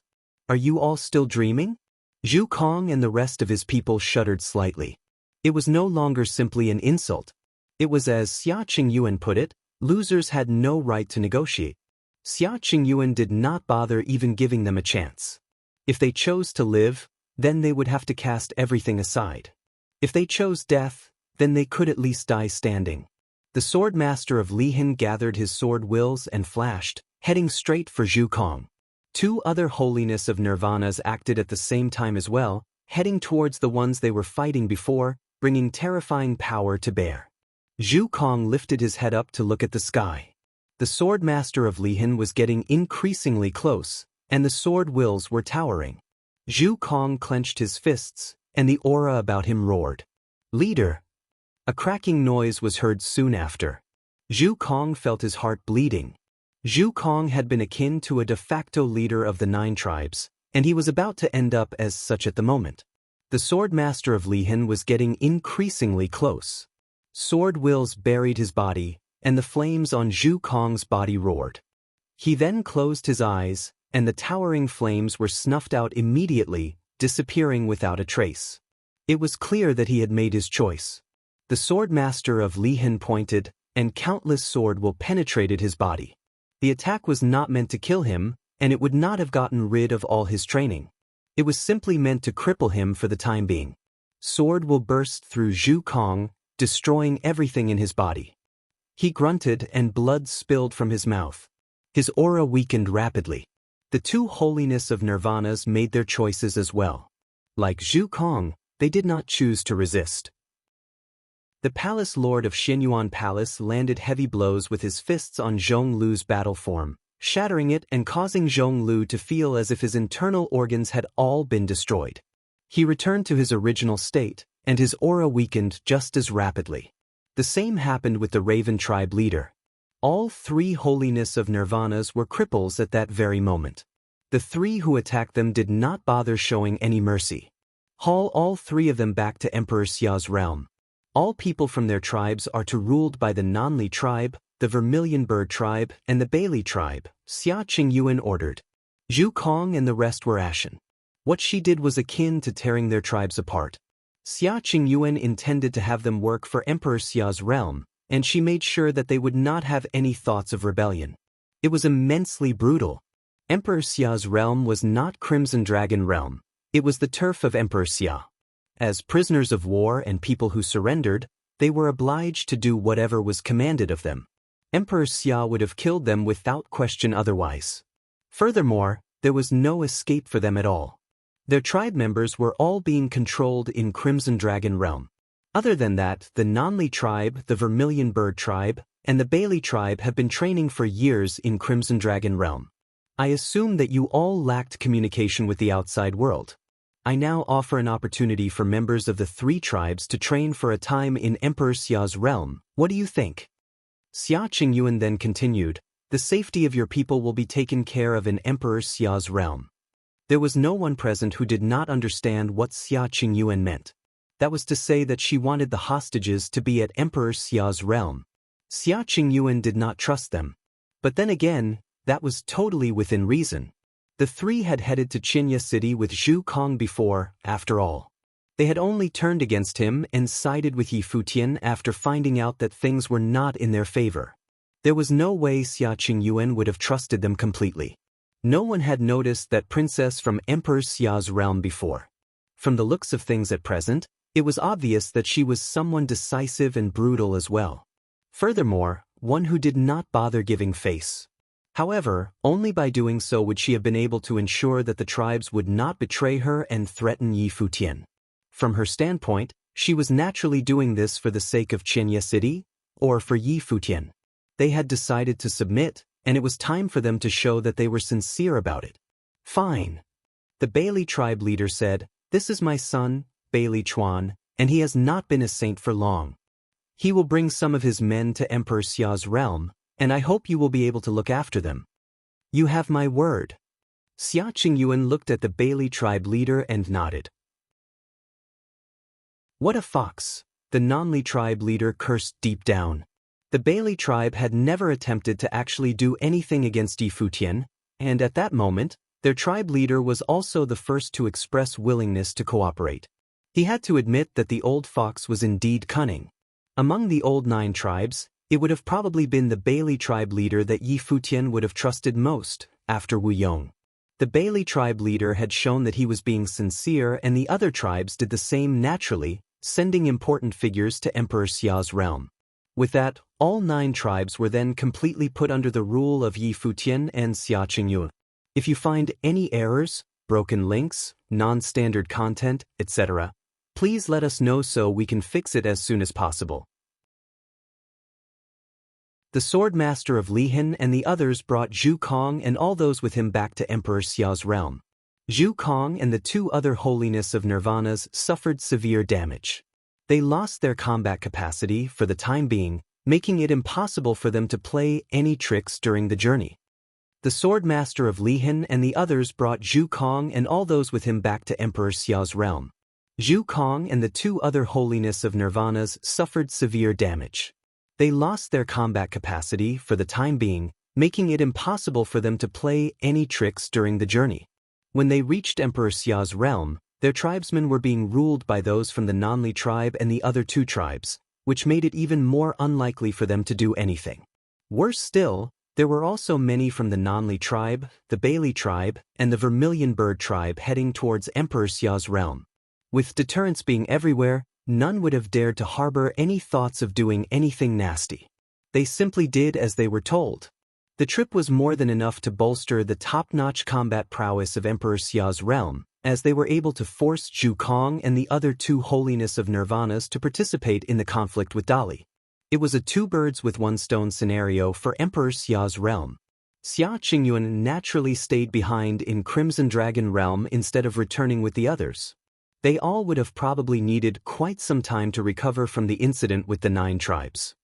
[SPEAKER 1] Are you all still dreaming?" Zhu Kong and the rest of his people shuddered slightly. It was no longer simply an insult. It was, as Xia Qingyuan put it, losers had no right to negotiate. Xia Qingyuan did not bother even giving them a chance. If they chose to live, then they would have to cast everything aside. If they chose death, then they could at least die standing. The sword master of Lihan gathered his sword wills and flashed, heading straight for Zhu Kong. Two other holiness of nirvanas acted at the same time as well, heading towards the ones they were fighting before, bringing terrifying power to bear. Zhu Kong lifted his head up to look at the sky. The sword master of Lihan was getting increasingly close, and the sword wills were towering. Zhu Kong clenched his fists, and the aura about him roared. "Leader!" A cracking noise was heard soon after. Zhu Kong felt his heart bleeding. Zhu Kong had been akin to a de facto leader of the 9 tribes, and he was about to end up as such at the moment. The sword master of Lihan was getting increasingly close. Sword wills buried his body, and the flames on Zhu Kong's body roared. He then closed his eyes, and the towering flames were snuffed out immediately, disappearing without a trace. It was clear that he had made his choice. The sword master of Lihan pointed, and countless sword will penetrated his body. The attack was not meant to kill him, and it would not have gotten rid of all his training. It was simply meant to cripple him for the time being. Sword will burst through Zhu Kong, destroying everything in his body. He grunted and blood spilled from his mouth. His aura weakened rapidly. The two holiness of nirvanas made their choices as well. Like Zhu Kong, they did not choose to resist. The palace lord of Xinyuan Palace landed heavy blows with his fists on Zhong Lu's battle form, shattering it and causing Zhong Lu to feel as if his internal organs had all been destroyed. He returned to his original state, and his aura weakened just as rapidly. The same happened with the Raven tribe leader. All 3 holiness of nirvanas were cripples at that very moment. The 3 who attacked them did not bother showing any mercy. Haul all 3 of them back to Emperor Xia's realm. All people from their tribes are to ruled by the Nanli tribe, the Vermilion Bird tribe, and the Bailey tribe, Xia Qingyuan ordered. Zhu Kong and the rest were ashen. What she did was akin to tearing their tribes apart. Xia Qingyuan intended to have them work for Emperor Xia's realm, and she made sure that they would not have any thoughts of rebellion. It was immensely brutal. Emperor Xia's realm was not Crimson Dragon realm. It was the turf of Emperor Xia. As prisoners of war and people who surrendered, they were obliged to do whatever was commanded of them. Emperor Xia would have killed them without question otherwise. Furthermore, there was no escape for them at all. Their tribe members were all being controlled in Crimson Dragon realm. Other than that, the Nanli tribe, the Vermilion Bird tribe, and the Bailey tribe have been training for years in Crimson Dragon realm. I assume that you all lacked communication with the outside world. I now offer an opportunity for members of the 3 tribes to train for a time in Emperor Xia's realm. What do you think? Xia Qingyuan then continued, "The safety of your people will be taken care of in Emperor Xia's realm." There was no one present who did not understand what Xia Qingyuan meant. That was to say that she wanted the hostages to be at Emperor Xia's realm. Xia Qingyuan did not trust them. But then again, that was totally within reason. The three had headed to Qinya City with Zhu Kong before, after all. They had only turned against him and sided with Yi Futian after finding out that things were not in their favor. There was no way Xia Qingyuan would have trusted them completely. No one had noticed that princess from Emperor Xia's realm before. From the looks of things at present, it was obvious that she was someone decisive and brutal as well. Furthermore, one who did not bother giving face. However, only by doing so would she have been able to ensure that the tribes would not betray her and threaten Yi Futian. From her standpoint, she was naturally doing this for the sake of Qinya City, or for Yi Futian. They had decided to submit, and it was time for them to show that they were sincere about it. Fine. The Bailey tribe leader said, "This is my son, Bailey Chuan, and he has not been a saint for long. He will bring some of his men to Emperor Xia's realm, and I hope you will be able to look after them. You have my word." Xia Qingyuan looked at the Bailey tribe leader and nodded. What a fox, the Nanli tribe leader cursed deep down. The Bailey tribe had never attempted to actually do anything against Yi Futian, and at that moment, their tribe leader was also the first to express willingness to cooperate. He had to admit that the old fox was indeed cunning. Among the old 9 tribes, it would have probably been the Bailey tribe leader that Yi Futian would have trusted most, after Wu Yong. The Bailey tribe leader had shown that he was being sincere, and the other tribes did the same naturally, sending important figures to Emperor Xia's realm. With that, all 9 tribes were then completely put under the rule of Yi Futian and Xia Qingyuan. If you find any errors, broken links, non-standard content, etc., please let us know so we can fix it as soon as possible. The sword master of Lihan and the others brought Zhu Kong and all those with him back to Emperor Xia's realm. Zhu Kong and the 2 other holiness of Nirvanas suffered severe damage. They lost their combat capacity for the time being, making it impossible for them to play any tricks during the journey. The sword master of Lihan and the others brought Zhu Kong and all those with him back to Emperor Xia's realm. Zhu Kong and the 2 other holiness of Nirvanas suffered severe damage. They lost their combat capacity for the time being, making it impossible for them to play any tricks during the journey. When they reached Emperor Xia's realm, their tribesmen were being ruled by those from the Nanli tribe and the other 2 tribes, which made it even more unlikely for them to do anything. Worse still, there were also many from the Nanli tribe, the Bailey tribe, and the Vermilion Bird tribe heading towards Emperor Xia's realm. With deterrence being everywhere, none would have dared to harbor any thoughts of doing anything nasty. They simply did as they were told. The trip was more than enough to bolster the top-notch combat prowess of Emperor Xia's realm, as they were able to force Zhu Kong and the other 2 holiness of Nirvanas to participate in the conflict with Dali. It was a 2 birds with 1 stone scenario for Emperor Xia's realm. Xia Qingyuan naturally stayed behind in Crimson Dragon realm instead of returning with the others. They all would have probably needed quite some time to recover from the incident with the 9 tribes.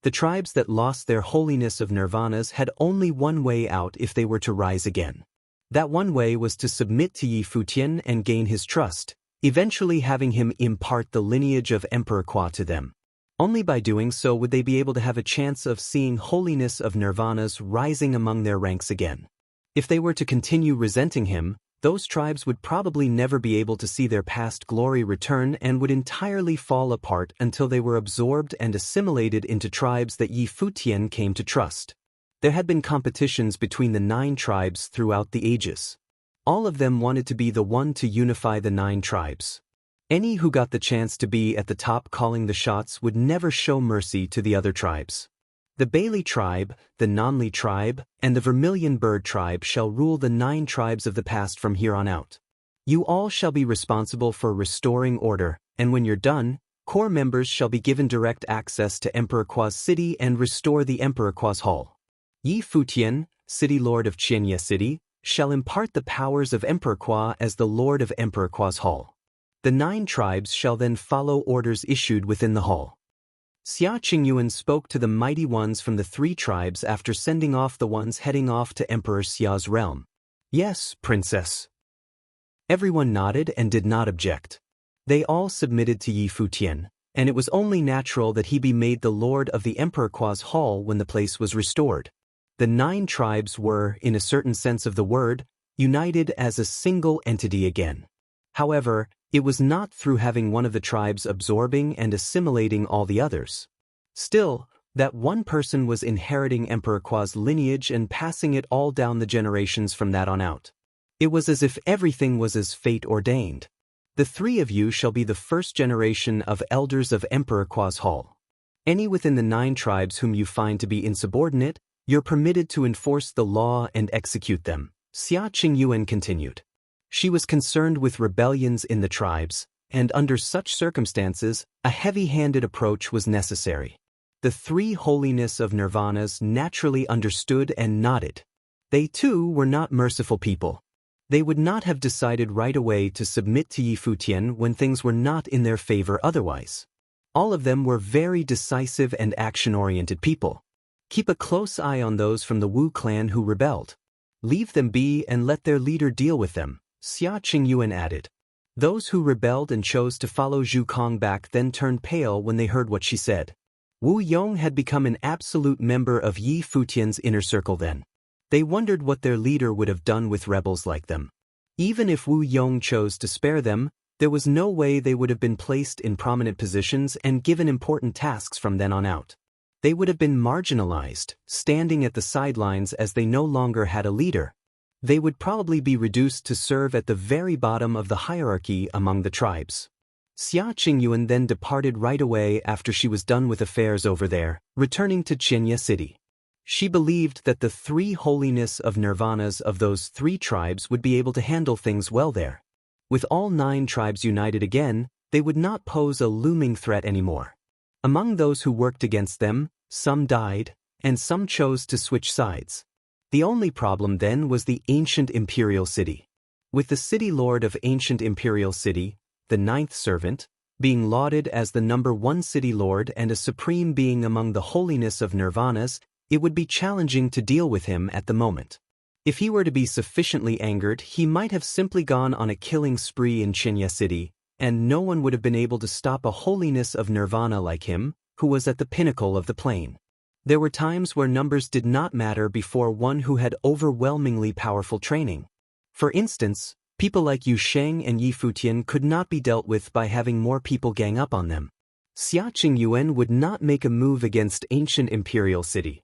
[SPEAKER 1] The tribes that lost their holiness of Nirvanas had only one way out if they were to rise again. That one way was to submit to Yi Futian and gain his trust, eventually having him impart the lineage of Emperor Kwa to them. Only by doing so would they be able to have a chance of seeing holiness of Nirvanas rising among their ranks again. If they were to continue resenting him, those tribes would probably never be able to see their past glory return and would entirely fall apart until they were absorbed and assimilated into tribes that Yi Futian came to trust. There had been competitions between the 9 tribes throughout the ages. All of them wanted to be the one to unify the 9 tribes. Any who got the chance to be at the top calling the shots would never show mercy to the other tribes. The Bailey tribe, the Nanli tribe, and the Vermilion Bird tribe shall rule the 9 tribes of the past from here on out. You all shall be responsible for restoring order, and when you're done, core members shall be given direct access to Emperor Kwa's city and restore the Emperor Kwa's hall. Yi Futian, city lord of Qinya City, shall impart the powers of Emperor Kwa as the lord of Emperor Kwa's hall. The 9 tribes shall then follow orders issued within the hall. Xia Qingyuan spoke to the mighty ones from the 3 tribes after sending off the ones heading off to Emperor Xia's realm. Yes, princess. Everyone nodded and did not object. They all submitted to Yi Futian, and it was only natural that he be made the lord of the Emperor Kwa's hall when the place was restored. The 9 tribes were, in a certain sense of the word, united as a single entity again. However, it was not through having one of the tribes absorbing and assimilating all the others. Still, that one person was inheriting Emperor Kwa's lineage and passing it all down the generations from that on out. It was as if everything was as fate ordained. The 3 of you shall be the first generation of elders of Emperor Kwa's hall. Any within the 9 tribes whom you find to be insubordinate, you're permitted to enforce the law and execute them, Xia Qingyuan continued. She was concerned with rebellions in the tribes, and under such circumstances, a heavy-handed approach was necessary. The 3 holiness of nirvanas naturally understood and nodded. They too were not merciful people. They would not have decided right away to submit to Yi Futian when things were not in their favor otherwise. All of them were very decisive and action-oriented people. Keep a close eye on those from the Wu clan who rebelled. Leave them be and let their leader deal with them, Xia Qingyuan added. Those who rebelled and chose to follow Zhu Kong back then turned pale when they heard what she said. Wu Yong had become an absolute member of Yi Futian's inner circle then. They wondered what their leader would have done with rebels like them. Even if Wu Yong chose to spare them, there was no way they would have been placed in prominent positions and given important tasks from then on out. They would have been marginalized, standing at the sidelines as they no longer had a leader. They would probably be reduced to serve at the very bottom of the hierarchy among the tribes. Xia Qingyuan then departed right away after she was done with affairs over there, returning to Qinya City. She believed that the 3 holiness of nirvanas of those 3 tribes would be able to handle things well there. With all 9 tribes united again, they would not pose a looming threat anymore. Among those who worked against them, some died, and some chose to switch sides. The only problem then was the ancient imperial city. With the city lord of ancient imperial city, the 9th servant, being lauded as the number 1 city lord and a supreme being among the holiness of nirvanas, it would be challenging to deal with him at the moment. If he were to be sufficiently angered, he might have simply gone on a killing spree in Qinya City, and no one would have been able to stop a holiness of nirvana like him, who was at the pinnacle of the plane. There were times where numbers did not matter before one who had overwhelmingly powerful training. For instance, people like Yu Sheng and Yi Futian could not be dealt with by having more people gang up on them. Xia Qingyuan would not make a move against ancient imperial city.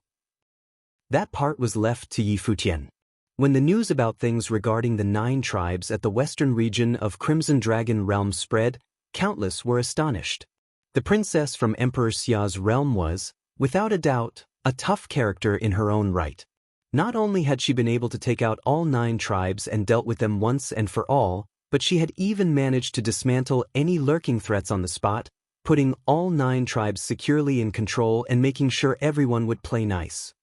[SPEAKER 1] That part was left to Yi Futian. When the news about things regarding the 9 tribes at the western region of Crimson Dragon Realm spread, countless were astonished. The princess from Emperor Xia's realm was, without a doubt, a tough character in her own right. Not only had she been able to take out all 9 tribes and dealt with them once and for all, but she had even managed to dismantle any lurking threats on the spot, putting all 9 tribes securely in control and making sure everyone would play nice.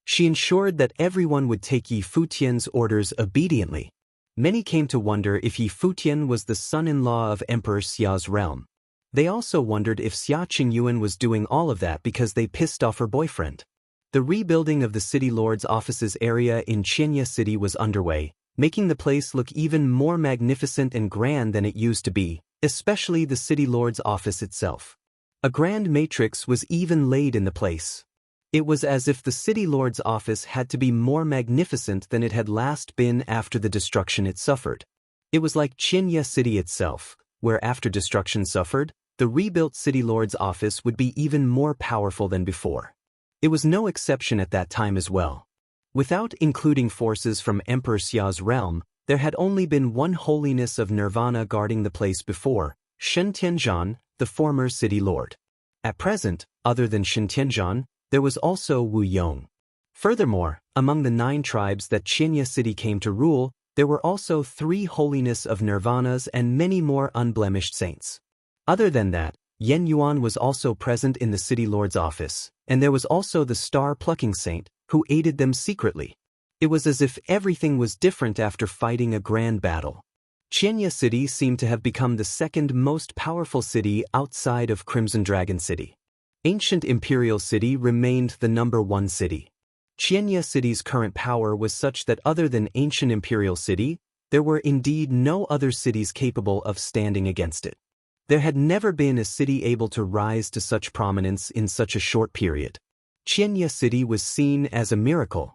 [SPEAKER 1] She ensured that everyone would take Yi Futian's orders obediently. Many came to wonder if Yi Futian was the son-in-law of Emperor Xia's realm. They also wondered if Xia Qingyuan was doing all of that because they pissed off her boyfriend. The rebuilding of the city lord's offices area in Qinya City was underway, making the place look even more magnificent and grand than it used to be, especially the city lord's office itself. A grand matrix was even laid in the place. It was as if the city lord's office had to be more magnificent than it had last been after the destruction it suffered. It was like Qinya City itself, where after destruction suffered, the rebuilt city lord's office would be even more powerful than before. It was no exception at that time as well. Without including forces from Emperor Xia's realm, there had only been one holiness of nirvana guarding the place before, Shen Tianzhan, the former city lord. At present, other than Shen Tianzhan, there was also Wu Yong. Furthermore, among the 9 tribes that Qinya City came to rule, there were also 3 holiness of nirvanas and many more unblemished saints. Other than that, Yen Yuan was also present in the city lord's office, and there was also the star-plucking saint, who aided them secretly. It was as if everything was different after fighting a grand battle. Qinya City seemed to have become the 2nd most powerful city outside of Crimson Dragon City. Ancient Imperial City remained the number 1 city. Qinya City's current power was such that other than Ancient Imperial City, there were indeed no other cities capable of standing against it. There had never been a city able to rise to such prominence in such a short period. Qianya City was seen as a miracle.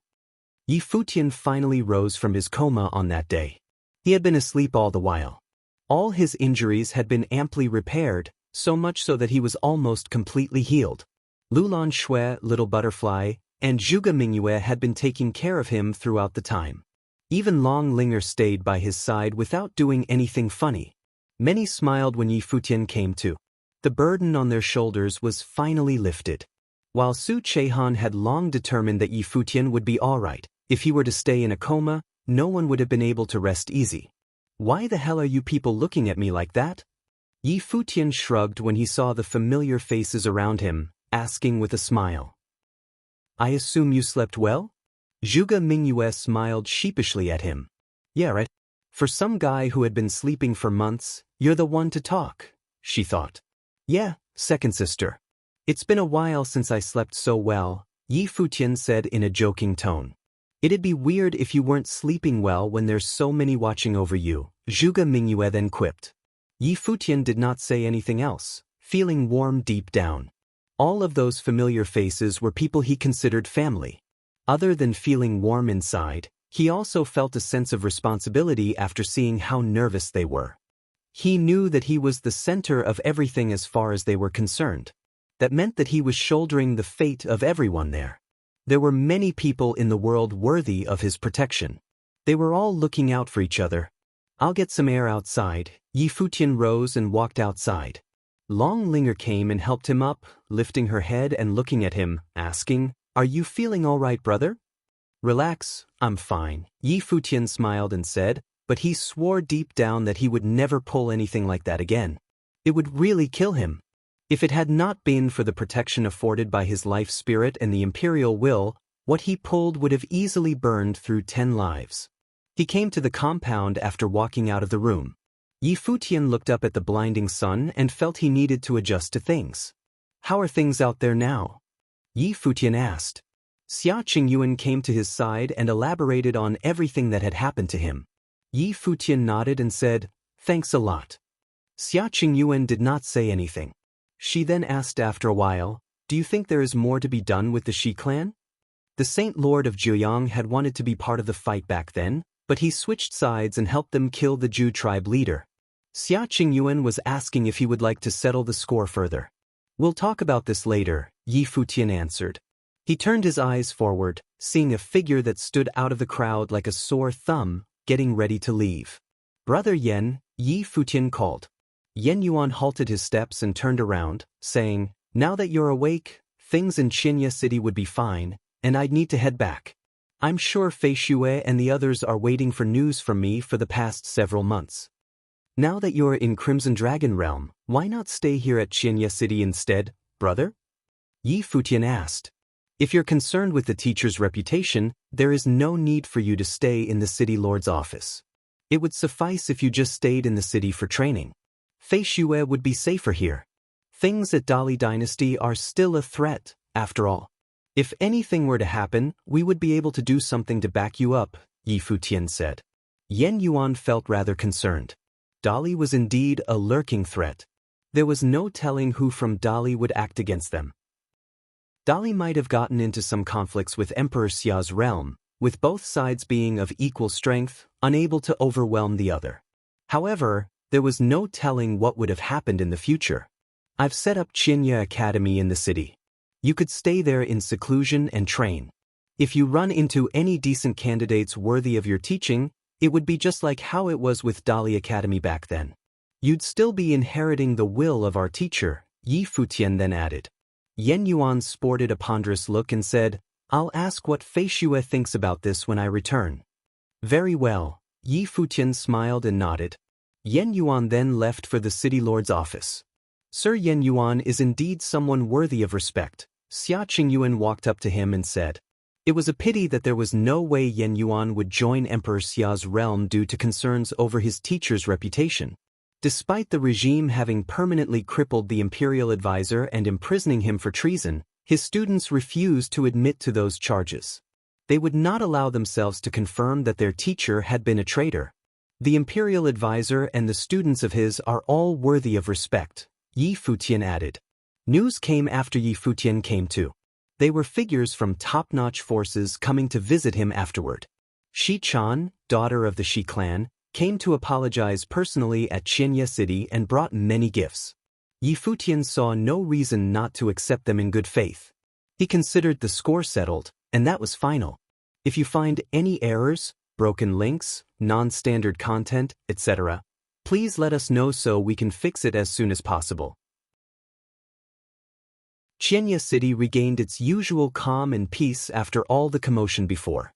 [SPEAKER 1] Yi Futian finally rose from his coma on that day. He had been asleep all the while. All his injuries had been amply repaired, so much so that he was almost completely healed. Lulan Shui, Little Butterfly, and Zhuge Mingyue had been taking care of him throughout the time. Even Long Linger stayed by his side without doing anything funny. Many smiled when Yi Futian came to. The burden on their shoulders was finally lifted. While Su Chehan had long determined that Yi Futian would be alright, if he were to stay in a coma, no one would have been able to rest easy. Why the hell are you people looking at me like that? Yi Futian shrugged when he saw the familiar faces around him, asking with a smile. I assume you slept well? Zhuge Mingyue smiled sheepishly at him. Yeah, right. For some guy who had been sleeping for months, you're the one to talk, she thought. Yeah, second sister. It's been a while since I slept so well, Yi Futian said in a joking tone. It'd be weird if you weren't sleeping well when there's so many watching over you, Zhuge Mingyue then quipped. Yi Futian did not say anything else, feeling warm deep down. All of those familiar faces were people he considered family. Other than feeling warm inside, he also felt a sense of responsibility after seeing how nervous they were. He knew that he was the center of everything as far as they were concerned. That meant that he was shouldering the fate of everyone there. There were many people in the world worthy of his protection. They were all looking out for each other. I'll get some air outside. Yi Futian rose and walked outside. Long Linger came and helped him up, lifting her head and looking at him, asking, Are you feeling all right, brother? Relax, I'm fine, Yi Futian smiled and said, but he swore deep down that he would never pull anything like that again. It would really kill him. If it had not been for the protection afforded by his life spirit and the imperial will, what he pulled would have easily burned through 10 lives. He came to the compound after walking out of the room. Yi Futian looked up at the blinding sun and felt he needed to adjust to things. How are things out there now? Yi Futian asked. Xia Qingyuan came to his side and elaborated on everything that had happened to him. Yi Futian nodded and said, Thanks a lot. Xia Qingyuan did not say anything. She then asked after a while, Do you think there is more to be done with the Shi clan? The Saint Lord of Jiuyang had wanted to be part of the fight back then, but he switched sides and helped them kill the Zhu tribe leader. Xia Qingyuan was asking if he would like to settle the score further. We'll talk about this later, Yi Futian answered. He turned his eyes forward, seeing a figure that stood out of the crowd like a sore thumb, getting ready to leave. Brother Yen, Yi Futian called. Yen Yuan halted his steps and turned around, saying, Now that you're awake, things in Qianya City would be fine, and I'd need to head back. I'm sure Fei Xue and the others are waiting for news from me for the past several months. Now that you're in Crimson Dragon Realm, why not stay here at Qianya City instead, brother? Yi Futian asked. If you're concerned with the teacher's reputation, there is no need for you to stay in the city lord's office. It would suffice if you just stayed in the city for training. Fei Xue would be safer here. Things at Dali Dynasty are still a threat, after all. If anything were to happen, we would be able to do something to back you up, Yi Futian said. Yen Yuan felt rather concerned. Dali was indeed a lurking threat. There was no telling who from Dali would act against them. Dali might have gotten into some conflicts with Emperor Xia's realm, with both sides being of equal strength, unable to overwhelm the other. However, there was no telling what would have happened in the future. I've set up Qianya Academy in the city. You could stay there in seclusion and train. If you run into any decent candidates worthy of your teaching, it would be just like how it was with Dali Academy back then. You'd still be inheriting the will of our teacher, Yi Futian then added. Yen Yuan sported a ponderous look and said, I'll ask what Fei Xue thinks about this when I return. Very well, Yi Futian smiled and nodded. Yen Yuan then left for the city lord's office. Sir Yen Yuan is indeed someone worthy of respect. Xia Qingyuan walked up to him and said. It was a pity that there was no way Yen Yuan would join Emperor Xia's realm due to concerns over his teacher's reputation. Despite the regime having permanently crippled the imperial advisor and imprisoning him for treason, his students refused to admit to those charges. They would not allow themselves to confirm that their teacher had been a traitor. The imperial advisor and the students of his are all worthy of respect, Yi Futian added. News came after Yi Futian came too. They were figures from top-notch forces coming to visit him afterward. Shi Chan, daughter of the Shi clan, came to apologize personally at Qianye City and brought many gifts. Yi Futian saw no reason not to accept them in good faith. He considered the score settled, and that was final. If you find any errors, broken links, non-standard content, etc., please let us know so we can fix it as soon as possible. Qianye City regained its usual calm and peace after all the commotion before.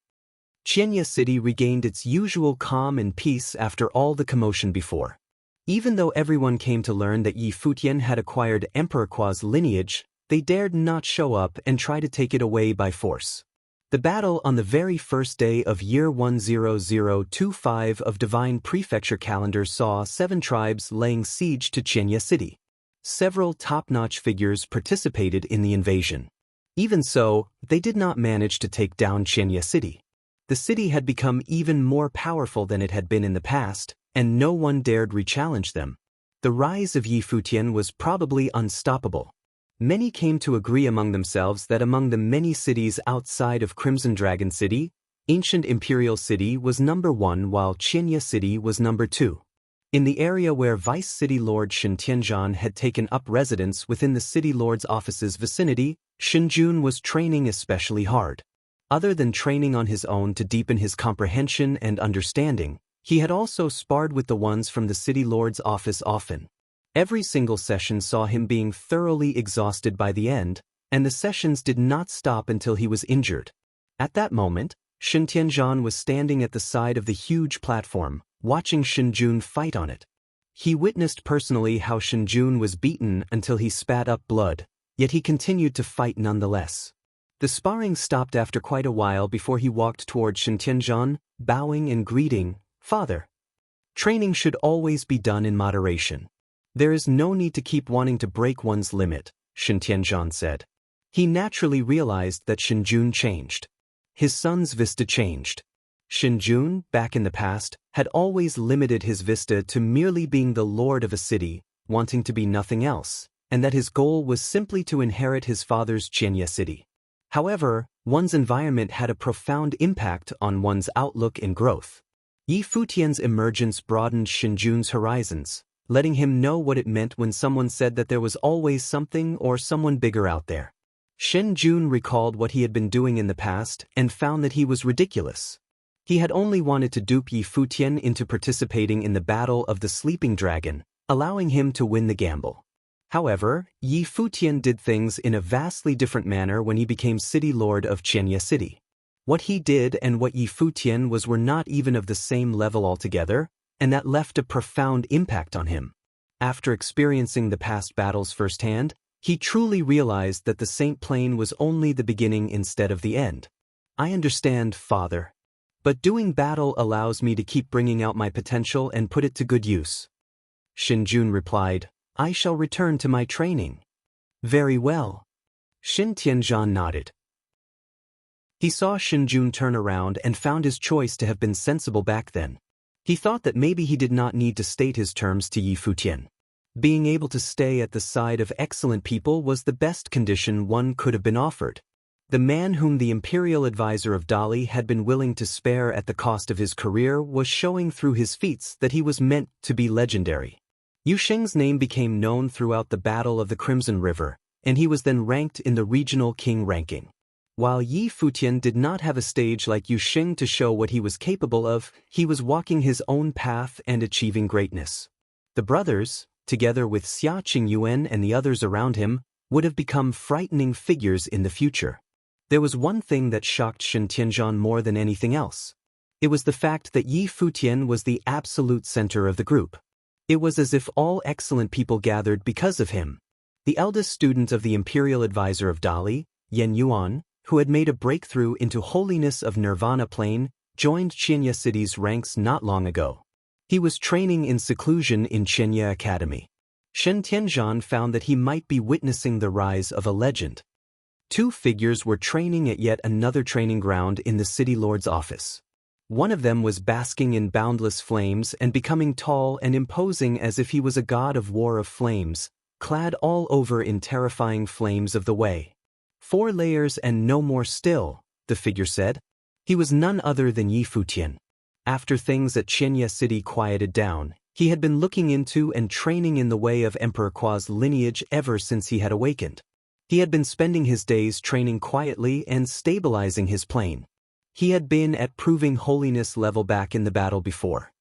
[SPEAKER 1] Qianye City regained its usual calm and peace after all the commotion before. Even though everyone came to learn that Yi Futian had acquired Emperor Kua's lineage, they dared not show up and try to take it away by force. The battle on the very first day of year 10025 of Divine Prefecture calendar saw 7 tribes laying siege to Qianye City. Several top-notch figures participated in the invasion. Even so, they did not manage to take down Qianye City. The city had become even more powerful than it had been in the past, and no one dared re-challenge them. The rise of Yi Futian was probably unstoppable. Many came to agree among themselves that among the many cities outside of Crimson Dragon City, Ancient Imperial City was number 1 while Qianye City was number 2. In the area where Vice City Lord Shen Tianzhan had taken up residence within the City Lord's office's vicinity, Shen Jun was training especially hard. Other than training on his own to deepen his comprehension and understanding, he had also sparred with the ones from the City Lord's office often. Every single session saw him being thoroughly exhausted by the end, and the sessions did not stop until he was injured. At that moment, Shen Tianzhan was standing at the side of the huge platform, watching Shen Jun fight on it. He witnessed personally how Shen Jun was beaten until he spat up blood, yet he continued to fight nonetheless. The sparring stopped after quite a while before he walked toward Shen Tianzhan, bowing and greeting, "Father." Training should always be done in moderation. There is no need to keep wanting to break one's limit, Shen Tianzhan said. He naturally realized that Shen Jun changed. His son's vista changed. Shen Jun, back in the past, had always limited his vista to merely being the lord of a city, wanting to be nothing else, and that his goal was simply to inherit his father's Qianye City. However, one's environment had a profound impact on one's outlook and growth. Yi Futian's emergence broadened Shen Jun's horizons, letting him know what it meant when someone said that there was always something or someone bigger out there. Shen Jun recalled what he had been doing in the past and found that he was ridiculous. He had only wanted to dupe Yi Futian into participating in the Battle of the Sleeping Dragon, allowing him to win the gamble. However, Yi Futian did things in a vastly different manner when he became City Lord of Qianye City. What he did and what Yi Futian was were not even of the same level altogether, and that left a profound impact on him. After experiencing the past battles firsthand, he truly realized that the Saint Plane was only the beginning instead of the end. "I understand, Father. But doing battle allows me to keep bringing out my potential and put it to good use." Shen Jun replied, "I shall return to my training." "Very well." Shen Tianzhan nodded. He saw Shen Jun turn around and found his choice to have been sensible back then. He thought that maybe he did not need to state his terms to Yi Futian. Being able to stay at the side of excellent people was the best condition one could have been offered. The man whom the imperial advisor of Dali had been willing to spare at the cost of his career was showing through his feats that he was meant to be legendary. Yu Sheng's name became known throughout the Battle of the Crimson River, and he was then ranked in the regional king ranking. While Yi Futian did not have a stage like Yu Sheng to show what he was capable of, he was walking his own path and achieving greatness. The brothers, together with Xia Qingyuan and the others around him, would have become frightening figures in the future. There was one thing that shocked Shen Tianzhan more than anything else. It was the fact that Yi Futian was the absolute center of the group. It was as if all excellent people gathered because of him. The eldest student of the imperial advisor of Dali, Yan Yuan, who had made a breakthrough into holiness of Nirvana Plane, joined Qianye City's ranks not long ago. He was training in seclusion in Qianye Academy. Shen Tianzhan found that he might be witnessing the rise of a legend. 2 figures were training at yet another training ground in the City Lord's office. One of them was basking in boundless flames and becoming tall and imposing as if he was a god of war of flames, clad all over in terrifying flames of the way. 4 layers and no more still, the figure said. He was none other than Yi Futian. After things at Qianya City quieted down, he had been looking into and training in the way of Emperor Kua's lineage ever since he had awakened. He had been spending his days training quietly and stabilizing his plane. He had been at proving holiness level back in the battle before.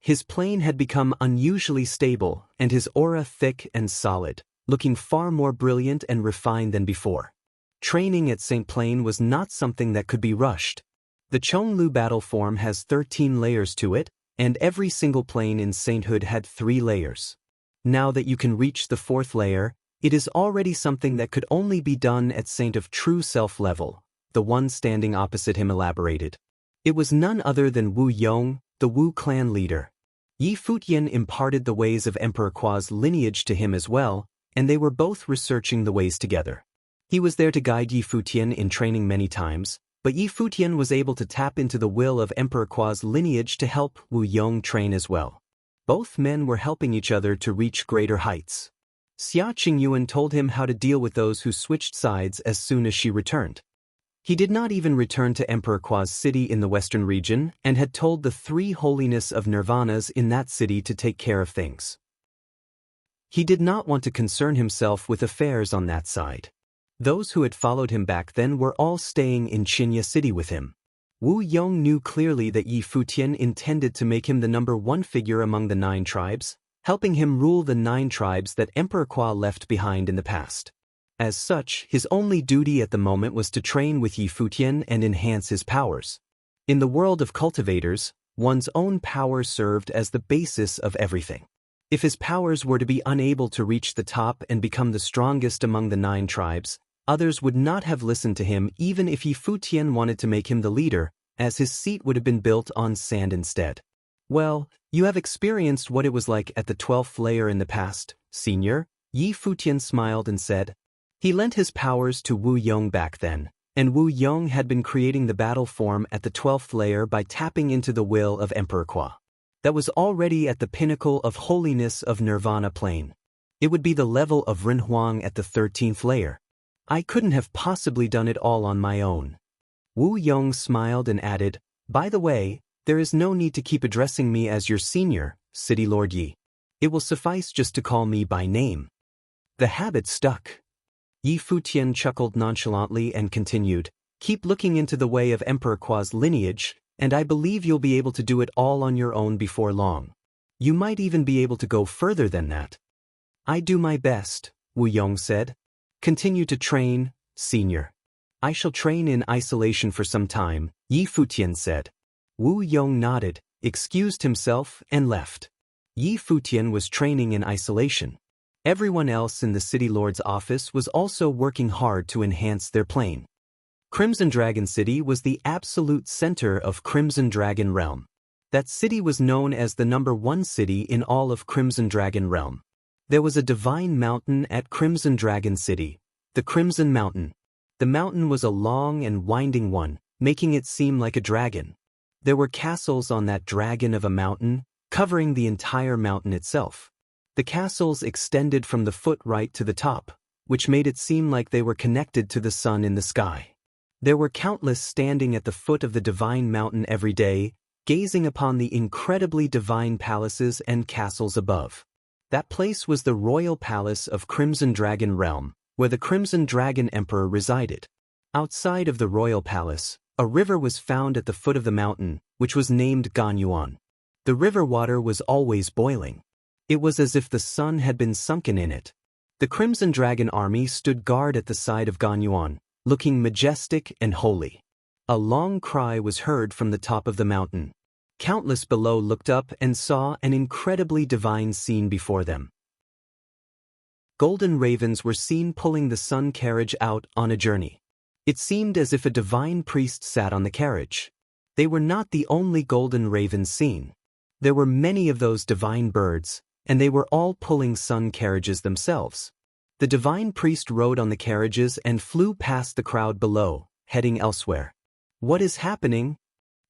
[SPEAKER 1] His plane had become unusually stable and his aura thick and solid, looking far more brilliant and refined than before. Training at St. Plane was not something that could be rushed. The Chonglu battle form has 13 layers to it, and every single plane in sainthood had 3 layers. Now that you can reach the 4th layer, it is already something that could only be done at Saint of True Self level, the one standing opposite him elaborated. It was none other than Wu Yong, the Wu clan leader. Yi Futian imparted the ways of Emperor Kua's lineage to him as well, and they were both researching the ways together. He was there to guide Yi Futian in training many times, but Yi Futian was able to tap into the will of Emperor Kua's lineage to help Wu Yong train as well. Both men were helping each other to reach greater heights. Xia Qingyuan told him how to deal with those who switched sides as soon as she returned. He did not even return to Emperor Kua's city in the western region and had told the 3 holiness of nirvanas in that city to take care of things. He did not want to concern himself with affairs on that side. Those who had followed him back then were all staying in Qianya City with him. Wu Yong knew clearly that Yi Futian intended to make him the number 1 figure among the 9 tribes, helping him rule the 9 tribes that Emperor Kua left behind in the past. As such, his only duty at the moment was to train with Yi Futian and enhance his powers. In the world of cultivators, one's own power served as the basis of everything. If his powers were to be unable to reach the top and become the strongest among the 9 tribes, others would not have listened to him even if Yi Futian wanted to make him the leader, as his seat would have been built on sand instead. Well, you have experienced what it was like at the 12th layer in the past, senior, Yi Futian smiled and said. He lent his powers to Wu Yong back then, and Wu Yong had been creating the battle form at the 12th layer by tapping into the will of Emperor Kua. That was already at the pinnacle of holiness of Nirvana plane. It would be the level of Ren Huang at the 13th layer. I couldn't have possibly done it all on my own. Wu Yong smiled and added, by the way, there is no need to keep addressing me as your senior, City Lord Yi. It will suffice just to call me by name. The habit stuck. Yi Futian chuckled nonchalantly and continued, keep looking into the way of Emperor Kua's lineage, and I believe you'll be able to do it all on your own before long. You might even be able to go further than that. I do my best, Wu Yong said. Continue to train, senior. I shall train in isolation for some time, Yi Futian said. Wu Yong nodded, excused himself, and left. Yi Futian was training in isolation. Everyone else in the City Lord's office was also working hard to enhance their plane. Crimson Dragon City was the absolute center of Crimson Dragon Realm. That city was known as the number 1 city in all of Crimson Dragon Realm. There was a divine mountain at Crimson Dragon City, the Crimson Mountain. The mountain was a long and winding one, making it seem like a dragon. There were castles on that dragon of a mountain, covering the entire mountain itself. The castles extended from the foot right to the top, which made it seem like they were connected to the sun in the sky. There were countless standing at the foot of the divine mountain every day, gazing upon the incredibly divine palaces and castles above. That place was the royal palace of Crimson Dragon Realm, where the Crimson Dragon Emperor resided. Outside of the royal palace, a river was found at the foot of the mountain, which was named Ganyuan. The river water was always boiling. It was as if the sun had been sunken in it. The Crimson Dragon army stood guard at the side of Ganyuan, looking majestic and holy. A long cry was heard from the top of the mountain. Countless below looked up and saw an incredibly divine scene before them. Golden ravens were seen pulling the sun carriage out on a journey. It seemed as if a divine priest sat on the carriage. They were not the only golden ravens seen. There were many of those divine birds, and they were all pulling sun carriages themselves. The divine priest rode on the carriages and flew past the crowd below, heading elsewhere. What is happening?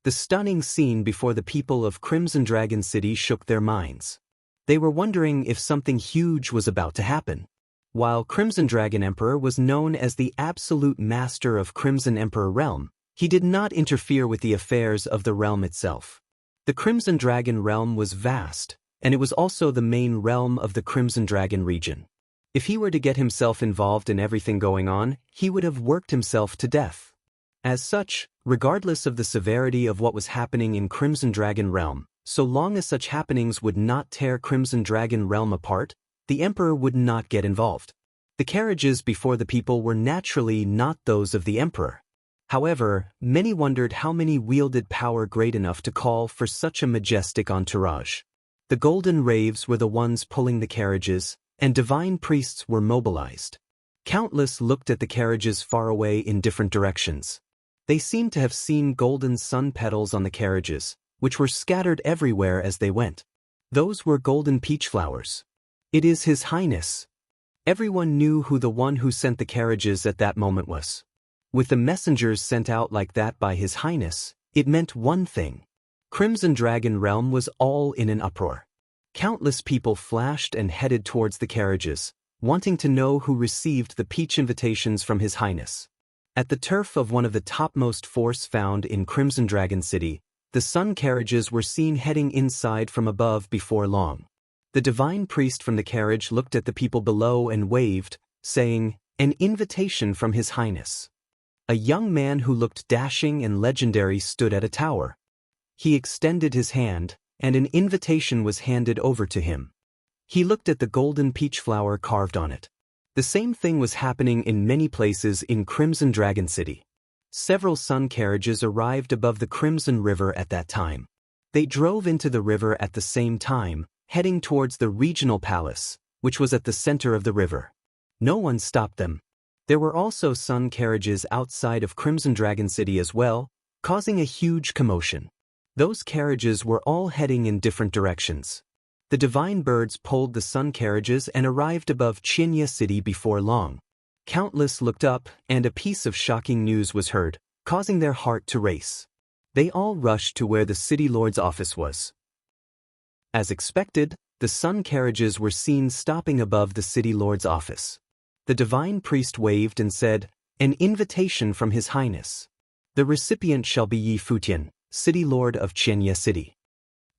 [SPEAKER 1] The stunning scene before the people of Crimson Dragon City shook their minds. They were wondering if something huge was about to happen. While Crimson Dragon Emperor was known as the absolute master of Crimson Emperor Realm, he did not interfere with the affairs of the realm itself. The Crimson Dragon Realm was vast, and it was also the main realm of the Crimson Dragon region. If he were to get himself involved in everything going on, he would have worked himself to death. As such, regardless of the severity of what was happening in Crimson Dragon Realm, so long as such happenings would not tear Crimson Dragon Realm apart, the Emperor would not get involved. The carriages before the people were naturally not those of the Emperor. However, many wondered how many wielded power great enough to call for such a majestic entourage. The golden raves were the ones pulling the carriages, and divine priests were mobilized. Countless looked at the carriages far away in different directions. They seemed to have seen golden sun petals on the carriages, which were scattered everywhere as they went. Those were golden peach flowers. It is His Highness. Everyone knew who the one who sent the carriages at that moment was. With the messengers sent out like that by His Highness, it meant one thing. Crimson Dragon Realm was all in an uproar. Countless people flashed and headed towards the carriages, wanting to know who received the peach invitations from His Highness. At the turf of one of the topmost forts found in Crimson Dragon City, the sun carriages were seen heading inside from above before long. The divine priest from the carriage looked at the people below and waved, saying, "An invitation from His Highness." A young man who looked dashing and legendary stood at a tower. He extended his hand, and an invitation was handed over to him. He looked at the golden peach flower carved on it. The same thing was happening in many places in Crimson Dragon City. Several sun carriages arrived above the Crimson River at that time. They drove into the river at the same time, heading towards the regional palace, which was at the center of the river. No one stopped them. There were also sun carriages outside of Crimson Dragon City as well, causing a huge commotion. Those carriages were all heading in different directions. The divine birds pulled the sun carriages and arrived above Chinya City before long. Countless looked up, and a piece of shocking news was heard, causing their heart to race. They all rushed to where the city lord's office was. As expected, the sun carriages were seen stopping above the city lord's office. The divine priest waved and said, "An invitation from His Highness. The recipient shall be Yi Futian, city lord of Chinya City."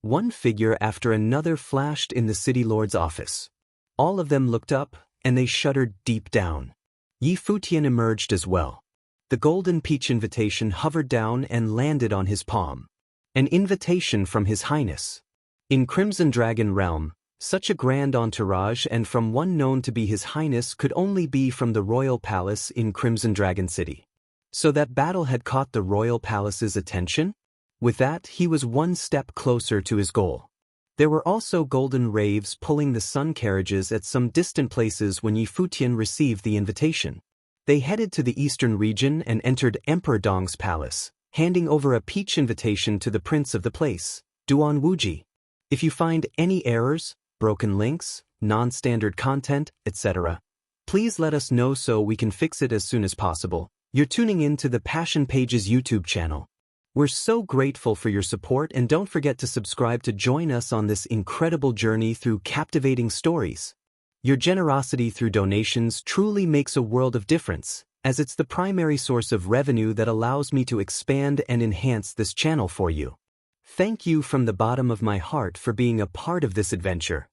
[SPEAKER 1] One figure after another flashed in the city lord's office. All of them looked up, and they shuddered deep down. Yi Futian emerged as well. The golden peach invitation hovered down and landed on his palm. An invitation from His Highness. In Crimson Dragon Realm, such a grand entourage and from one known to be His Highness could only be from the royal palace in Crimson Dragon City. So that battle had caught the royal palace's attention? With that, he was one step closer to his goal. There were also golden raves pulling the sun carriages at some distant places when Yi Futian received the invitation. They headed to the eastern region and entered Emperor Dong's palace, handing over a peach invitation to the prince of the place, Duan Wuji. If you find any errors, broken links, non-standard content, etc., please let us know so we can fix it as soon as possible. You're tuning in to the Passion Pages YouTube channel. We're so grateful for your support, and don't forget to subscribe to join us on this incredible journey through captivating stories. Your generosity through donations truly makes a world of difference, as it's the primary source of revenue that allows me to expand and enhance this channel for you. Thank you from the bottom of my heart for being a part of this adventure.